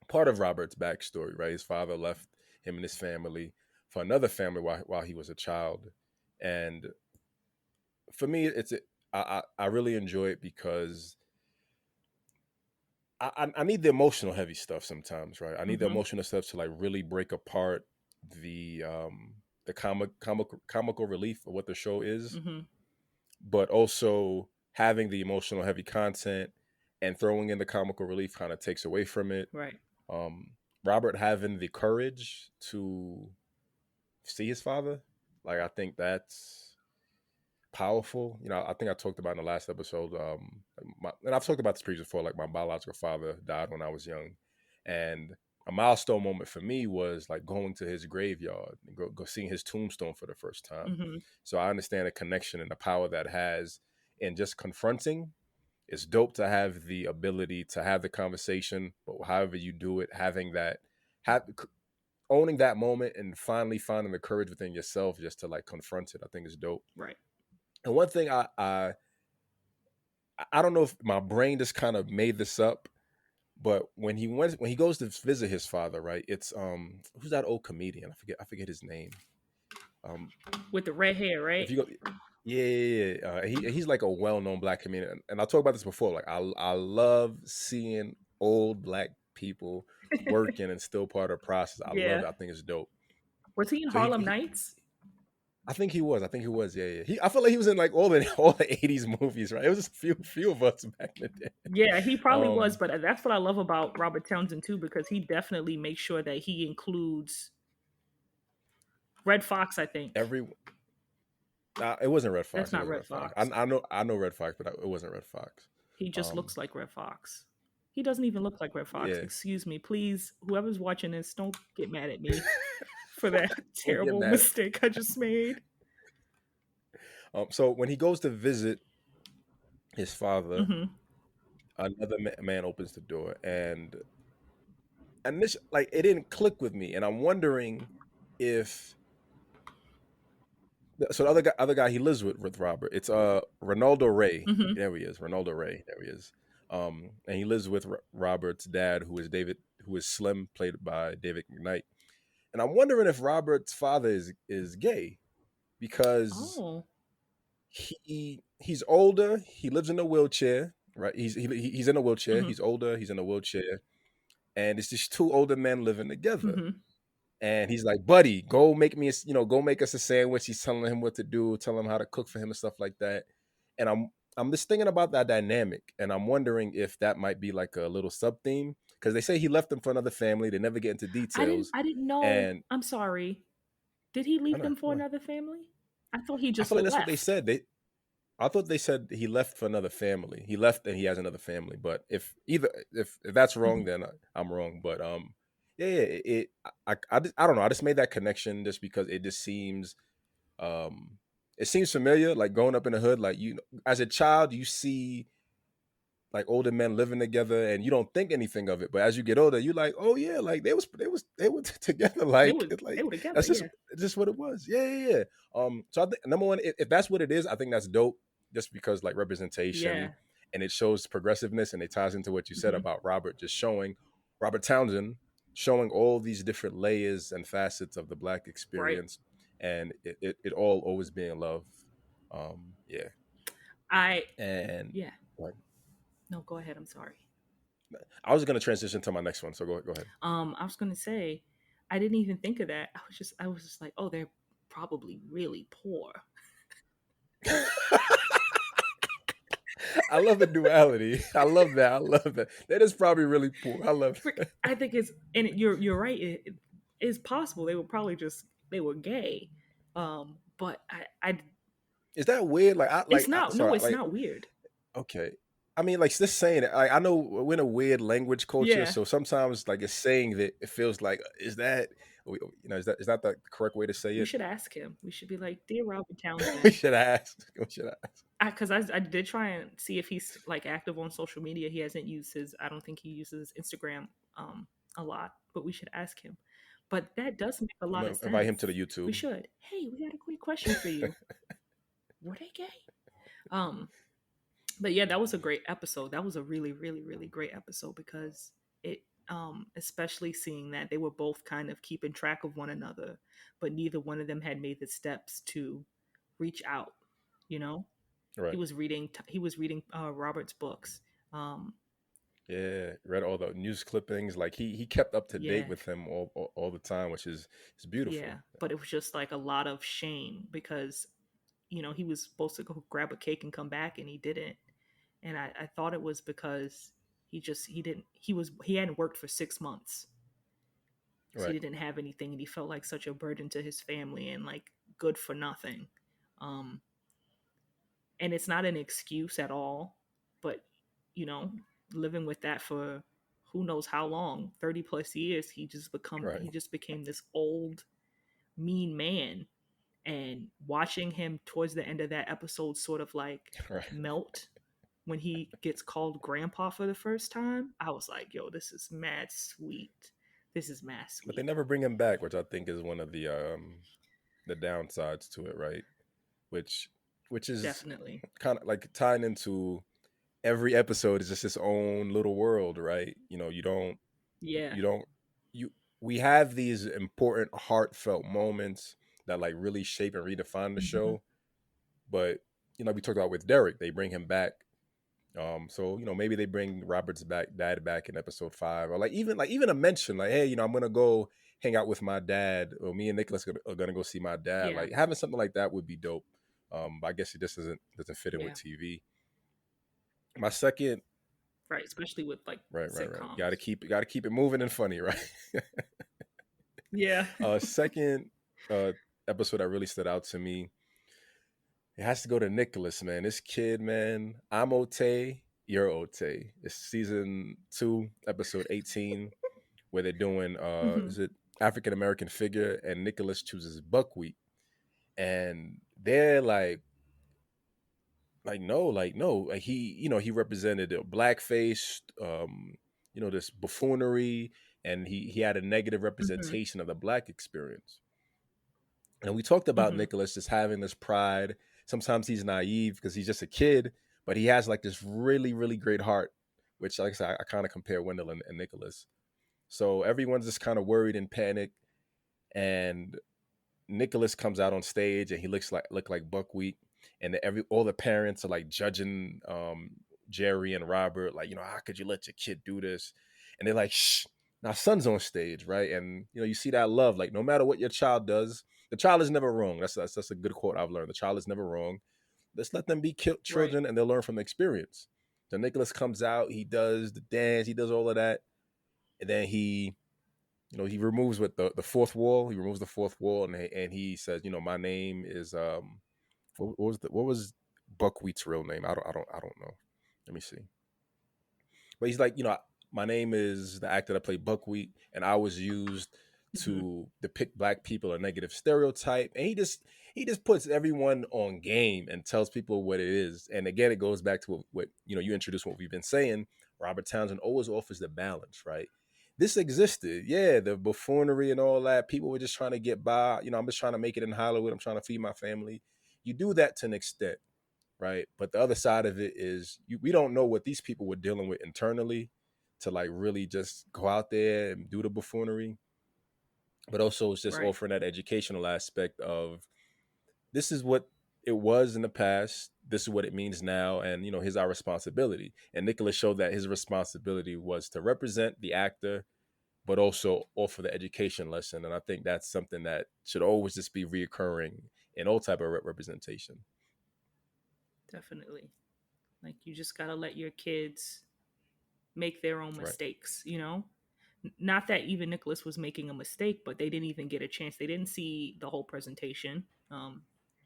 part of Robert's backstory. Right, his father left him and his family for another family while he was a child, and for me, I really enjoy it because I need the emotional heavy stuff sometimes, right? I need the Mm-hmm. emotional stuff to like really break apart the comical relief of what the show is, Mm-hmm. but also having the emotional heavy content and throwing in the comical relief kind of takes away from it. Right. Um, Robert having the courage to see his father, like I think that's powerful. I think I talked about in the last episode. And I've talked about this previously before. Like my biological father died when I was young, and a milestone moment for me was like going to his graveyard and go seeing his tombstone for the first time. Mm-hmm. So I understand the connection and the power that has in just confronting. It's dope to have the ability to have the conversation, but however you do it, having that, have, owning that moment, and finally finding the courage within yourself just to like confront it. I think is dope. Right. And one thing I don't know if my brain just kind of made this up, but when he goes to visit his father, right? It's who's that old comedian? I forget his name. Um, With the red hair, right? if you go, yeah, yeah, yeah. He's like a well known black comedian, and I talked about this before. Like I love seeing old black people working and still part of the process. I love Yeah. it. I think it's dope. Was he in So Harlem Nights? I think he was. I think he was. Yeah, yeah. I feel like he was in like all the '80s movies, right? It was just few of us back in the day. Yeah, he probably was, Um, but that's what I love about Robert Townsend too, because he definitely makes sure that he includes Red Fox. I think every it wasn't Red that's Fox. It not wasn't Red Red Fox. Fox. I know Red Fox, but it wasn't Red Fox. He just Um, looks like Red Fox. He doesn't even look like Red Fox. yeah, Excuse me, please. Whoever's watching this, don't get mad at me for that don't get terrible mad. mistake I just made. So when he goes to visit his father, Hmm. another man opens the door, and this like it didn't click with me, and I'm wondering if so the other guy he lives with Robert. It's Ronaldo Ray. Hmm. There he is, Ronaldo Ray. There he is. And he lives with Robert's dad, who is Slim, played by David McKnight. And I'm wondering if Robert's father is gay because Oh. he's older. He lives in a wheelchair, right? He's in a wheelchair. Hmm. He's older. He's in a wheelchair, and it's just two older men living together. Hmm. And he's like, "Buddy, go make me, go make us a sandwich." He's telling him what to do, telling him how to cook for him and stuff like that. And I'm just thinking about that dynamic, and I'm wondering if that might be like a little sub theme. because they say he left them for another family. They never get into details, I didn't know. and I'm sorry. Did he I leave know them for another family? I thought he I just feel like that's what they left. said. I thought they said he left for another family. He left and he has another family. But if that's wrong, Mhm. then I'm wrong. But yeah, I don't know. I just made that connection just because um it seems familiar. Like growing up in the hood, like as a child, you see like older men living together and you don't think anything of it, but as you get older you like, oh yeah, like they were together, like They like were together, that's yeah. just what it was. Yeah, yeah, yeah. So I think number one, if that's what it is, I think that's dope, just because like representation, Yeah. and it shows progressiveness, and it ties into what you said Mhm. about Robert Townsend showing all these different layers and facets of the black Right. experience, and it all always being love. Yeah. I And Yeah. like, No, go ahead. I'm sorry. I was going to transition to my next one, so go ahead. I was gonna say, I didn't even think of that. I was just like, oh, they're probably really poor. I love the duality. I love that. I love that. That is probably really poor. I love that. I think it's, and you're right. It is possible they were probably just they were gay, but I Is that weird? it's not. No, sorry, it's not weird. okay. I mean, like just saying it. I know we're in a weird language culture, Yeah, so sometimes like it's saying that it feels like, is that, is that the correct way to say we it? should ask him. We should be like, dear Robert We Townsend, should ask. We should ask. because I did try and see if he's like active on social media. He hasn't used his. I don't think he uses Instagram a lot, but we should ask him. But that does make a I'm lot of gonna invite him to sense. the We YouTube. should. Hey, we got a quick question for you. Were they gay? Um, but yeah, that was a great episode. That was a really, really, really great episode because it, especially seeing that they were both kind of keeping track of one another, but neither one of them had made the steps to reach out. You know, Right. he was reading Robert's books. Um, Yeah, read all the news clippings. Like he kept up to date yeah, with him all the time, which is yeah, beautiful. but it was just like a lot of shame because he was supposed to go grab a cake and come back and he didn't, and I thought it was because he didn't he hadn't worked for 6 months, so he Right. didn't have anything and he felt like such a burden to his family and like good for nothing. um and it's not an excuse at all, but you know living with that for who knows how long, 30 plus years, Right. he just became this old mean man. And watching him towards the end of that episode sort of like Right. melt when he gets called grandpa for the first time, I was like, yo, this is mad sweet. This is mad But they sweet. never bring him back, which I think is one of the downsides to it, right? Which which is Definitely. kind of like tying into every episode is just its own little world, right? Yeah. You don't you we have these important heartfelt moments that like really shape and redefine the Hmm. show, but we talked about with Derek, they bring him back. So maybe they bring Robert's dad back in episode 5, or like even a mention like, hey, I'm gonna go hang out with my dad, or me and Nicholas are gonna go see my dad. Yeah. Like having something like that would be dope. But I guess it just doesn't fit in with Yeah. TV. My second, Right. Especially with like right. Got to sitcoms. keep it moving and funny, right? Yeah. Second episode that really stood out to me, it has to go to Nicholas, man. This kid, man. I'm Ote, you're Ote. It's season 2, episode 18, where they're doing Hmm. is it African American figure, and Nicholas chooses buckwheat. And they're like no, like he represented a blackface, this buffoonery, and he had a negative Hmm. representation of the black experience. And we talked about Hmm. Nicholas just having this pride. Sometimes he's naive because he's just a kid, but he has like this really, really great heart, which, like I said, I kind of compare Wendell and Nicholas. So everyone's just kind of worried and panicked, and Nicholas comes out on stage and he look like buckwheat, and all the parents are like judging Jerry and Robert, like, how could you let your kid do this? And they're like, shh. Now son's on stage, right? And you see that love, like no matter what your child does, the child is never wrong. That's a good quote I've learned. The child is never wrong. Let's let them be Right. children, and they'll learn from the experience. So Nicholas comes out, he does the dance, he does all of that, and then he removes the fourth wall. He removes the fourth wall, and he says, my name is what was Buckwheat's real name? I don't know. Let me see. But he's like, my name is the actor that played Buckwheat, and I was used Hmm. to depict black people a negative stereotype. And he just puts everyone on game and tells people what it is. And again, it goes back to what you introduced what we've been saying. Robert Townsend always offers the balance, right? This existed, yeah, the buffoonery and all that. People were just trying to get by. I'm just trying to make it in Hollywood. I'm trying to feed my family. You do that to an extent, right? But the other side of it is we don't know what these people were dealing with internally to like really just go out there and do the buffoonery. But also, it's just Right. offering that educational aspect of this is what it was in the past. This is what it means now, and here's our responsibility. And Nicholas showed that his responsibility was to represent the actor, but also offer the education lesson. And I think that's something that should always just be reoccurring in all type of representation. Definitely. Like you just gotta let your kids make their own Right, mistakes, Not that even Nicholas was making a mistake, but they didn't even get a chance. They didn't see the whole presentation.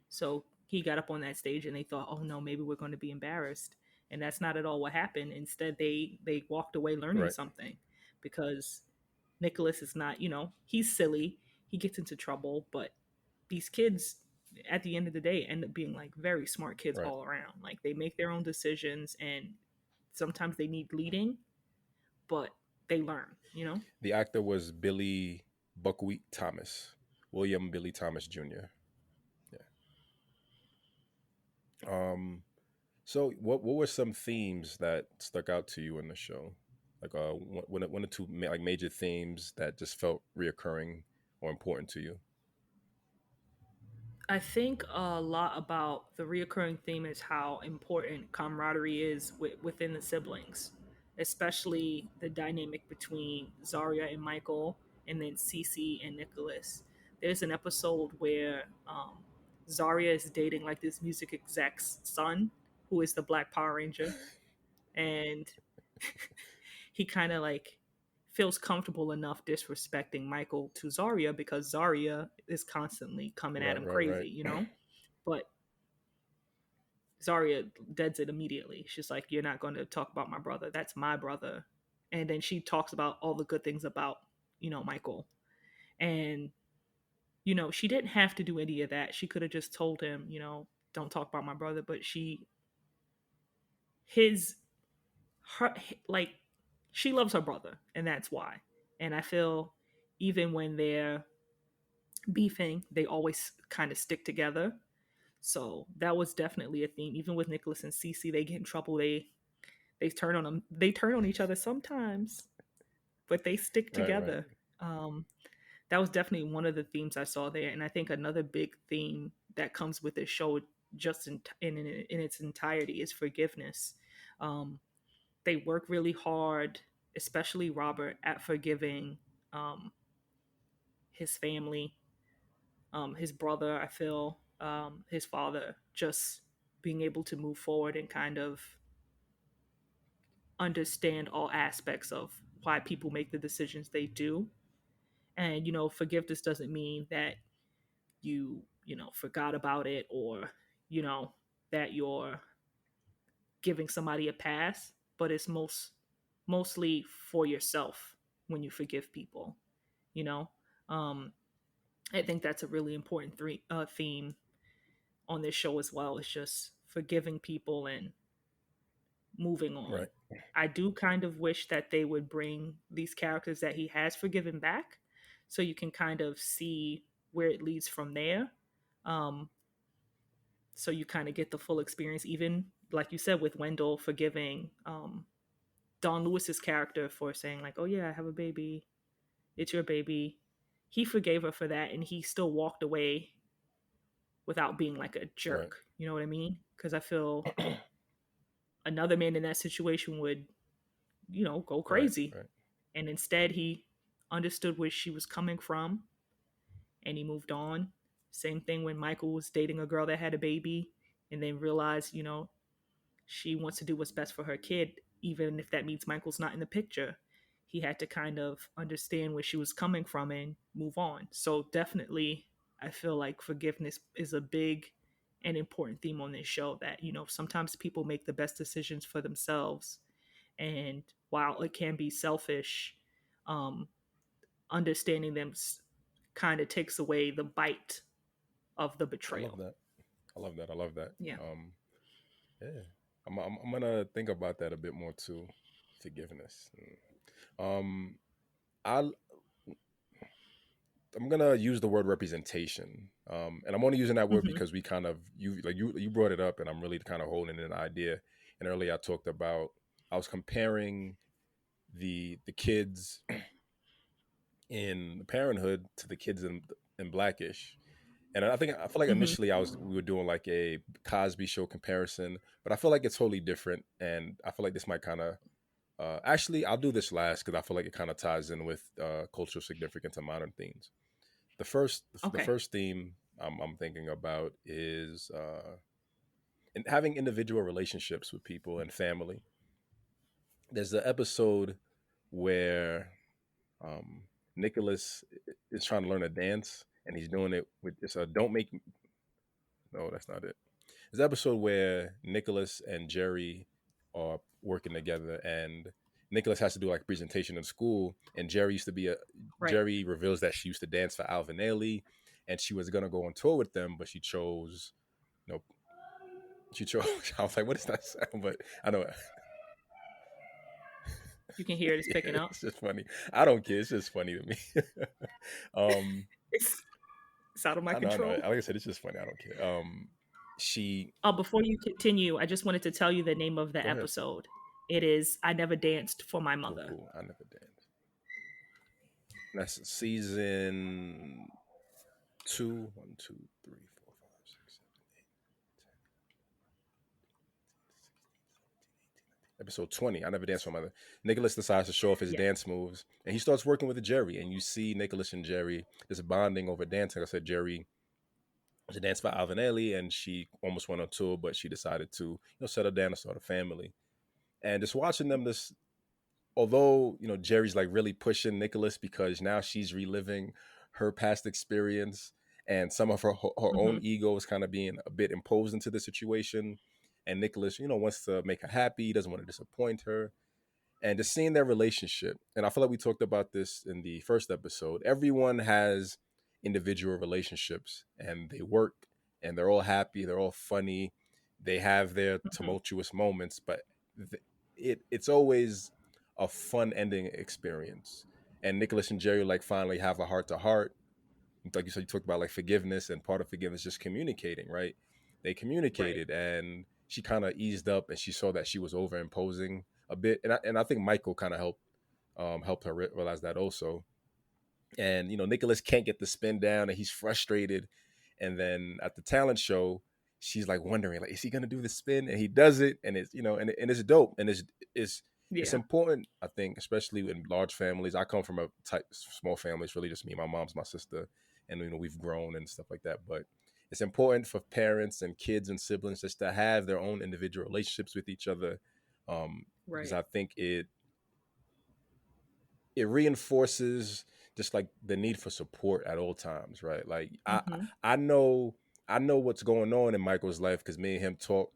So he got up on that stage and they thought, oh no, maybe we're going to be embarrassed. And that's not at all what happened. Instead, they walked away learning right, something because Nicholas is not, he's silly. He gets into trouble, but these kids at the end of the day end up being like very smart kids right. all around. Like they make their own decisions and sometimes they need leading, but they learn. The actor was Billy Buckwheat Thomas, William Billy Thomas Jr. Yeah. Um. So, what were some themes that stuck out to you in the show? Like, one or two like major themes that just felt reoccurring or important to you. I think a lot about the reoccurring theme is how important camaraderie is within the siblings, especially the dynamic between Zarya and Michael, and then Cece and Nicholas. There's an episode where Zarya is dating like this music exec's son, who is the Black Power Ranger, and he kind of like feels comfortable enough disrespecting Michael to Zarya because Zarya is constantly coming at Right, him right, right, crazy. But Zarya deads it immediately. She's like, "You're not going to talk about my brother. That's my brother." And then she talks about all the good things about Michael. And she didn't have to do any of that. She could have just told him, don't talk about my brother. But his her like she loves her brother, and that's why. And I feel even when they're beefing, they always kind of stick together. So that was definitely a theme. Even with Nicholas and Cece, they get in trouble. They turn on them. They turn on each other sometimes, but they stick right, right, together. Um, that was definitely one of the themes I saw there, and I think another big theme that comes with this show, just in its entirety, is forgiveness. Um, they work really hard, especially Robert, at forgiving um, his family, his brother. I feel his father, just being able to move forward and kind of understand all aspects of why people make the decisions they do. And forgiveness doesn't mean that you forgot about it, or you know that you're giving somebody a pass, but it's mostly for yourself when you forgive people you know um I think that's a really important theme on this show as well. It's just forgiving people and moving on. right, I do kind of wish that they would bring these characters that he has forgiven back so you can kind of see where it leads from there. Um, so you kind of get the full experience, even like you said, with Wendell forgiving Don Lewis's character for saying, like, oh, yeah, I have a baby. It's your baby. He forgave her for that, and he still walked away without being like a right, jerk. You know what I mean? Because I feel another man in that situation would go right, crazy. right, And instead, he understood where she was coming from and he moved on. Same thing when Michael was dating a girl that had a baby and then realized, she wants to do what's best for her kid, even if that means Michael's not in the picture. he had to kind of understand where she was coming from and move on. So definitely, I feel like forgiveness is a big and important theme on this show. That sometimes people make the best decisions for themselves, and while it can be selfish, um, understanding them kind of takes away the bite of the I love betrayal. that. I love that. I love that. Yeah. Yeah, I'm gonna think about that a bit more too. Forgiveness. Um, I I'm gonna use the word representation, and I'm only using that word Hmm. because we kind of you brought it up, and I'm really kind of holding an idea. And earlier I talked about I was comparing the kids in Parenthood to the kids in Blackish, and I feel like Hmm. initially we were doing like a Cosby Show comparison, but I feel like it's totally different, and I feel like this might kind of actually I'll do this last because I feel like it kind of ties in with cultural significance and modern themes. The Okay. first theme I'm thinking about is having individual relationships with people and family. There's an episode where um, Nicholas is trying to learn a dance, and he's doing it with this. Don't make no, that's not it. There's an episode where Nicholas and Jerry are working together, and Nicholas has to do like a presentation in school, and Right. Jerry reveals that she used to dance for Alvin Ailey, and she was gonna go on tour with them, but she chose no, she chose. I was like, what is that sound? But I know, You can hear it is yeah, picking up. it's just funny. I don't care. It's just funny to me. um, It's, it's out of my I know. control. Like I said, it's just funny. I don't care. She Before you continue, I just wanted to tell you the name of the go ahead. episode. It is "I Never Danced for My Cool, Mother." cool. I never danced. That's season two. One, two, three, four, five, six, seven, episode 20. I never danced for my mother. Nicholas decides to show off his Yeah. dance moves, and he starts working with Jerry. And you see Nicholas and Jerry just bonding over dancing. Like I said, Jerry was a dance for Alvin Ailey, and she almost went on tour, but she decided to settle down and start a family. And just watching them, this although Jerry's like really pushing Nicholas because now she's reliving her past experience, and some of her own Hmm. ego is kind of being a bit imposed into the situation. And Nicholas, wants to make her happy, he doesn't want to disappoint her, and just seeing their relationship. And I feel like we talked about this in the first episode. Everyone has individual relationships, and they work, and they're all happy, they're all funny, they have their Hmm. tumultuous moments, but it's always a fun ending experience. And Nicholas and Jerry like finally have a heart to heart. Like you said, you talked about like forgiveness, and part of forgiveness is just communicating, right? They Right. communicated, and she kind of eased up, and she saw that she was over imposing a bit, and I think Michael kind of helped her realize that also. And Nicholas can't get the spin down, and he's frustrated. And then at the talent show, she's like wondering, like, is he gonna do the spin? And he does it, and it's and it's dope, and it's Yeah. important. I think, especially in large families. I come from a type small family. It's really just me, my mom's, my sister, and we've grown and stuff like that. But it's important for parents and kids and siblings just to have their own individual relationships with each other, because Right. I think it reinforces just like the need for support at all times, right? Like Hmm. I know what's going on in Michael's life because me and him talk.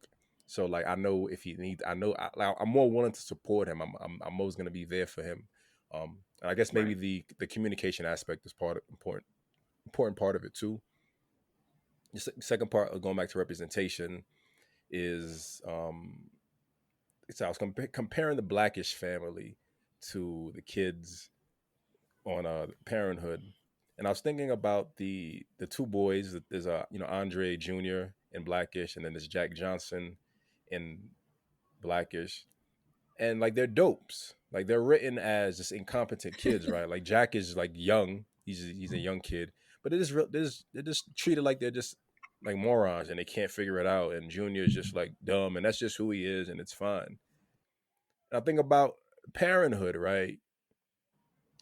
So like I know if he needs, I'm more willing to support him. I'm always gonna be there for him. And I guess maybe Right. the communication aspect is part of important part of it too. The second part of going back to representation is so I was comparing the Blackish family to the kids on Parenthood, and I was thinking about the two boys. There's a Andre Jr. in Blackish, and then there's Jack Johnson in Blackish, and like they're dopes. Like they're written as just incompetent kids, right? Like Jack is like young. He's a young kid, but they're just treated like they're just like morons and they can't figure it out. And Junior is just like dumb, and that's just who he is, and it's fine. And I think about Parenthood, right?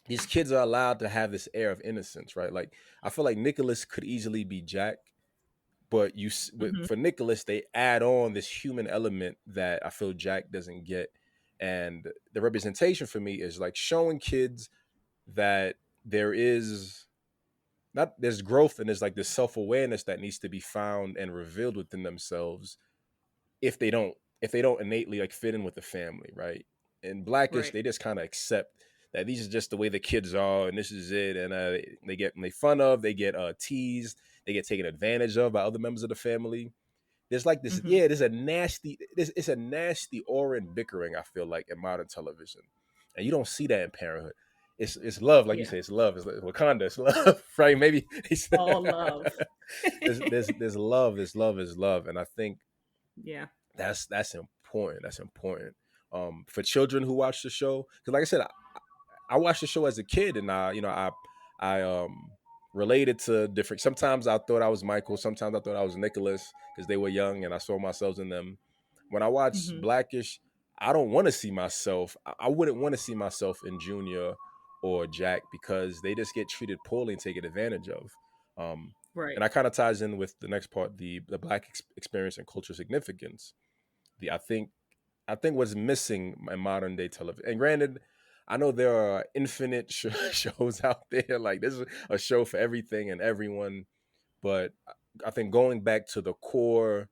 These kids are allowed to have this air of innocence, right? Like I feel like Nicholas could easily be Jack, but Hmm. for Nicholas they add on this human element that I feel Jack doesn't get, And the representation for me is like showing kids that there is not there's growth and there's like this self-awareness that needs to be found and revealed within themselves if they don't if they don't innately like fit in with the family, right? In Blackish, Right. they just kind of accept that these are just the way the kids are and this is it. And they get made fun of, they get teased, they get taken advantage of by other members of the family. There's like this, Mm-hmm. yeah, it's a nasty aura and bickering, I feel like, in modern television. And you don't see that in Parenthood. It's love, like you Yeah. say, it's love. It's like Wakanda, it's love, right? Maybe All love. there's love, there's love. And I think Yeah. that's important. That's important. For children who watch the show. Because like I said, I watched the show as a kid, and I related to different. Sometimes I thought I was Michael. Sometimes I thought I was Nicholas because they were young, and I saw myself in them. When I watch Mm-hmm. Blackish, I don't want to see myself. I wouldn't want to see myself in Junior or Jack because they just get treated poorly and taken advantage of. Um, and Right. that kind of ties in with the next part, the Black experience and cultural significance. The I think what's missing in modern day television. And granted, I know there are infinite shows out there. Like there's a show for everything and everyone. But I think going back to the core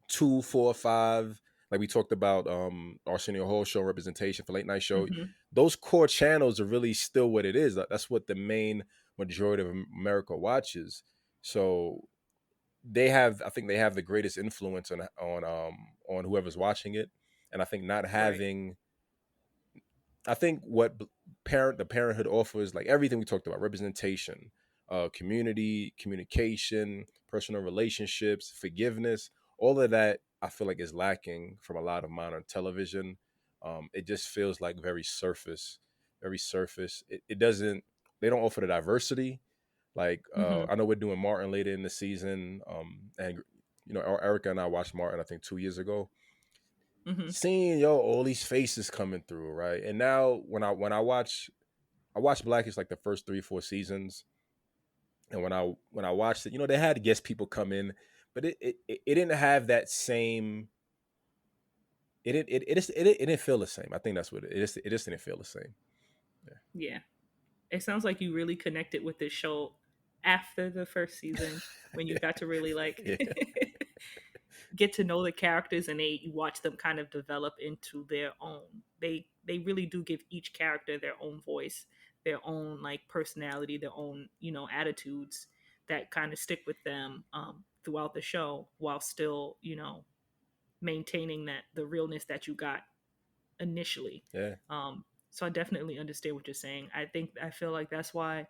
2, 4, 5, like we talked about, Arsenio Hall show representation for late night show. Mm-hmm. Those core channels are really still what it is. That's what the main majority of America watches. So I think they have the greatest influence on whoever's watching it. And I think not Right. having I think what the parenthood offers, like everything we talked about, representation, community, communication, personal relationships, forgiveness, all of that I feel like is lacking from a lot of modern television. It just feels like very surface, very surface. It doesn't they don't offer the diversity. Like Mm-hmm. I know we're doing Martin later in the season, and Erica and I watched Martin I think 2 years ago. Mm-hmm. Seeing all these faces coming through, right? And now I watched Blackish like the first 3 4 seasons, and when I watched it, they had guest people come in, but it didn't have that same. It didn't feel the same. I think that's what it just didn't feel the same. Yeah. Yeah. It sounds like you really connected with this show after the first season when you got to really like Yeah. get to know the characters and you watch them kind of develop into their own. They really do give each character their own voice, their own like personality, their own attitudes that kind of stick with them throughout the show while still maintaining that the realness that you got initially. Yeah. So I definitely understand what you're saying. I feel like that's why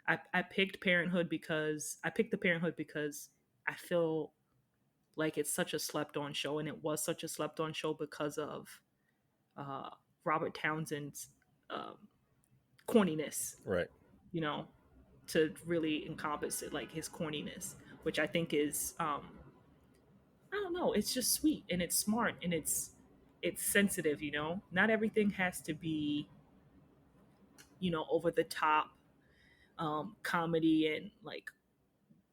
I picked Parenthood because I feel like it's such a slept on show, and it was such a slept on show because of uh, Robert Townsend's um, corniness, Right. you know, to really encompass it, like his corniness, which I think is I don't know, it's just sweet and it's smart and it's sensitive, Not everything has to be, over the top comedy and like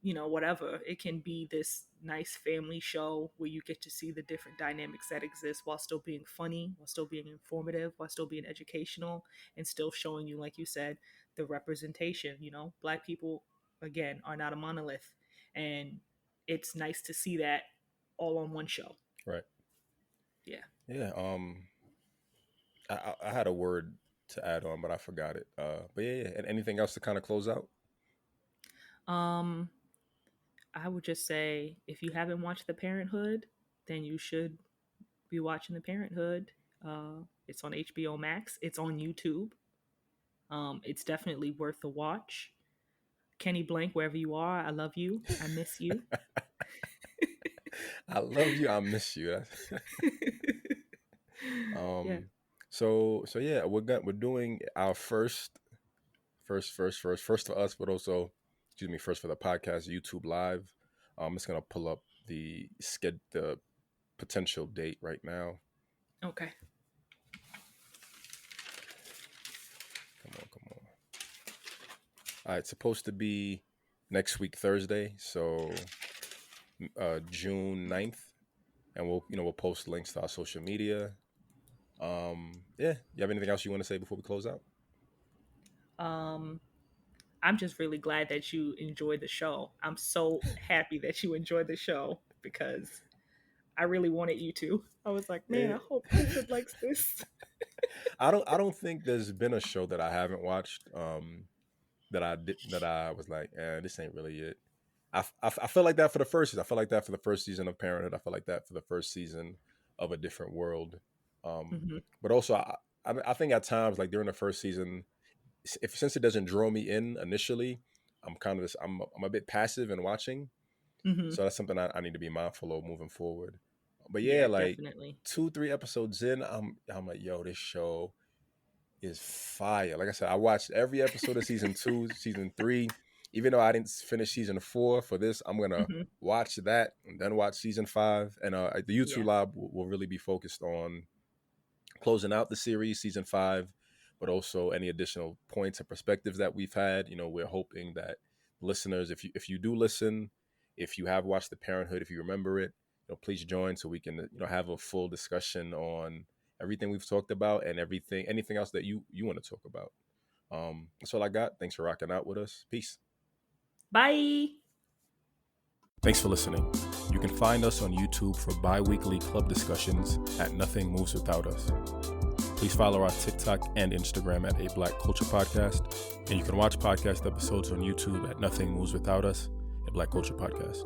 whatever. It can be this nice family show where you get to see the different dynamics that exist while still being funny, while still being informative, while still being educational, and still showing you, like you said, the representation. Black people, again, are not a monolith. And it's nice to see that all on one show. Right. Yeah. Yeah. I had a word to add on, but I forgot it. But yeah, yeah. And anything else to kind of close out? Um, I would just say if you haven't watched The Parenthood, then you should be watching The Parenthood. It's on HBO Max. It's on YouTube. It's definitely worth the watch. Kenny Blank, wherever you are, I love you. I miss you. I love you. I miss you. Yeah. Um. So yeah, we're doing our first for us, but also, excuse me, first for the podcast, YouTube Live. I'm just gonna pull up the potential date right now. Okay. Come on, come on. All right, it's supposed to be next week Thursday, so June 9th, and we'll post links to our social media. Yeah, you have anything else you want to say before we close out? Um, I'm just really glad that you enjoyed the show. I'm so happy that you enjoyed the show because I really wanted you to. I was like, man, Yeah. I hope Clifford likes this. I don't think there's been a show that I haven't watched that I was like, this ain't really it. I feel like that for the first season. I feel like that for the first season of Parenthood. I feel like that for the first season of A Different World. Hmm. But also, I think at times, like during the first season, if since it doesn't draw me in initially, I'm kind of I'm a bit passive in watching. Hmm. So that's something I need to be mindful of moving forward. But yeah, Yeah, like definitely. 2 3 episodes in, I'm like, yo, this show is fire. Like I said, I watched every episode of season 2, season 3. Even though I didn't finish season 4 for this, I'm gonna Hmm. watch that and then watch season 5. And the YouTube Yeah. lab will really be focused on closing out the series, season 5, but also any additional points and perspectives that we've had. We're hoping that listeners, if you do listen, if you have watched The Parenthood, if you remember it, please join so we can have a full discussion on everything we've talked about and anything else that you want to talk about. That's all I got. Thanks for rocking out with us. Peace. Bye. Thanks for listening. You can find us on YouTube for bi-weekly club discussions at Nothing Moves Without Us. Please follow our TikTok and Instagram at A Black Culture Podcast. And you can watch podcast episodes on YouTube at Nothing Moves Without Us, A Black Culture Podcast.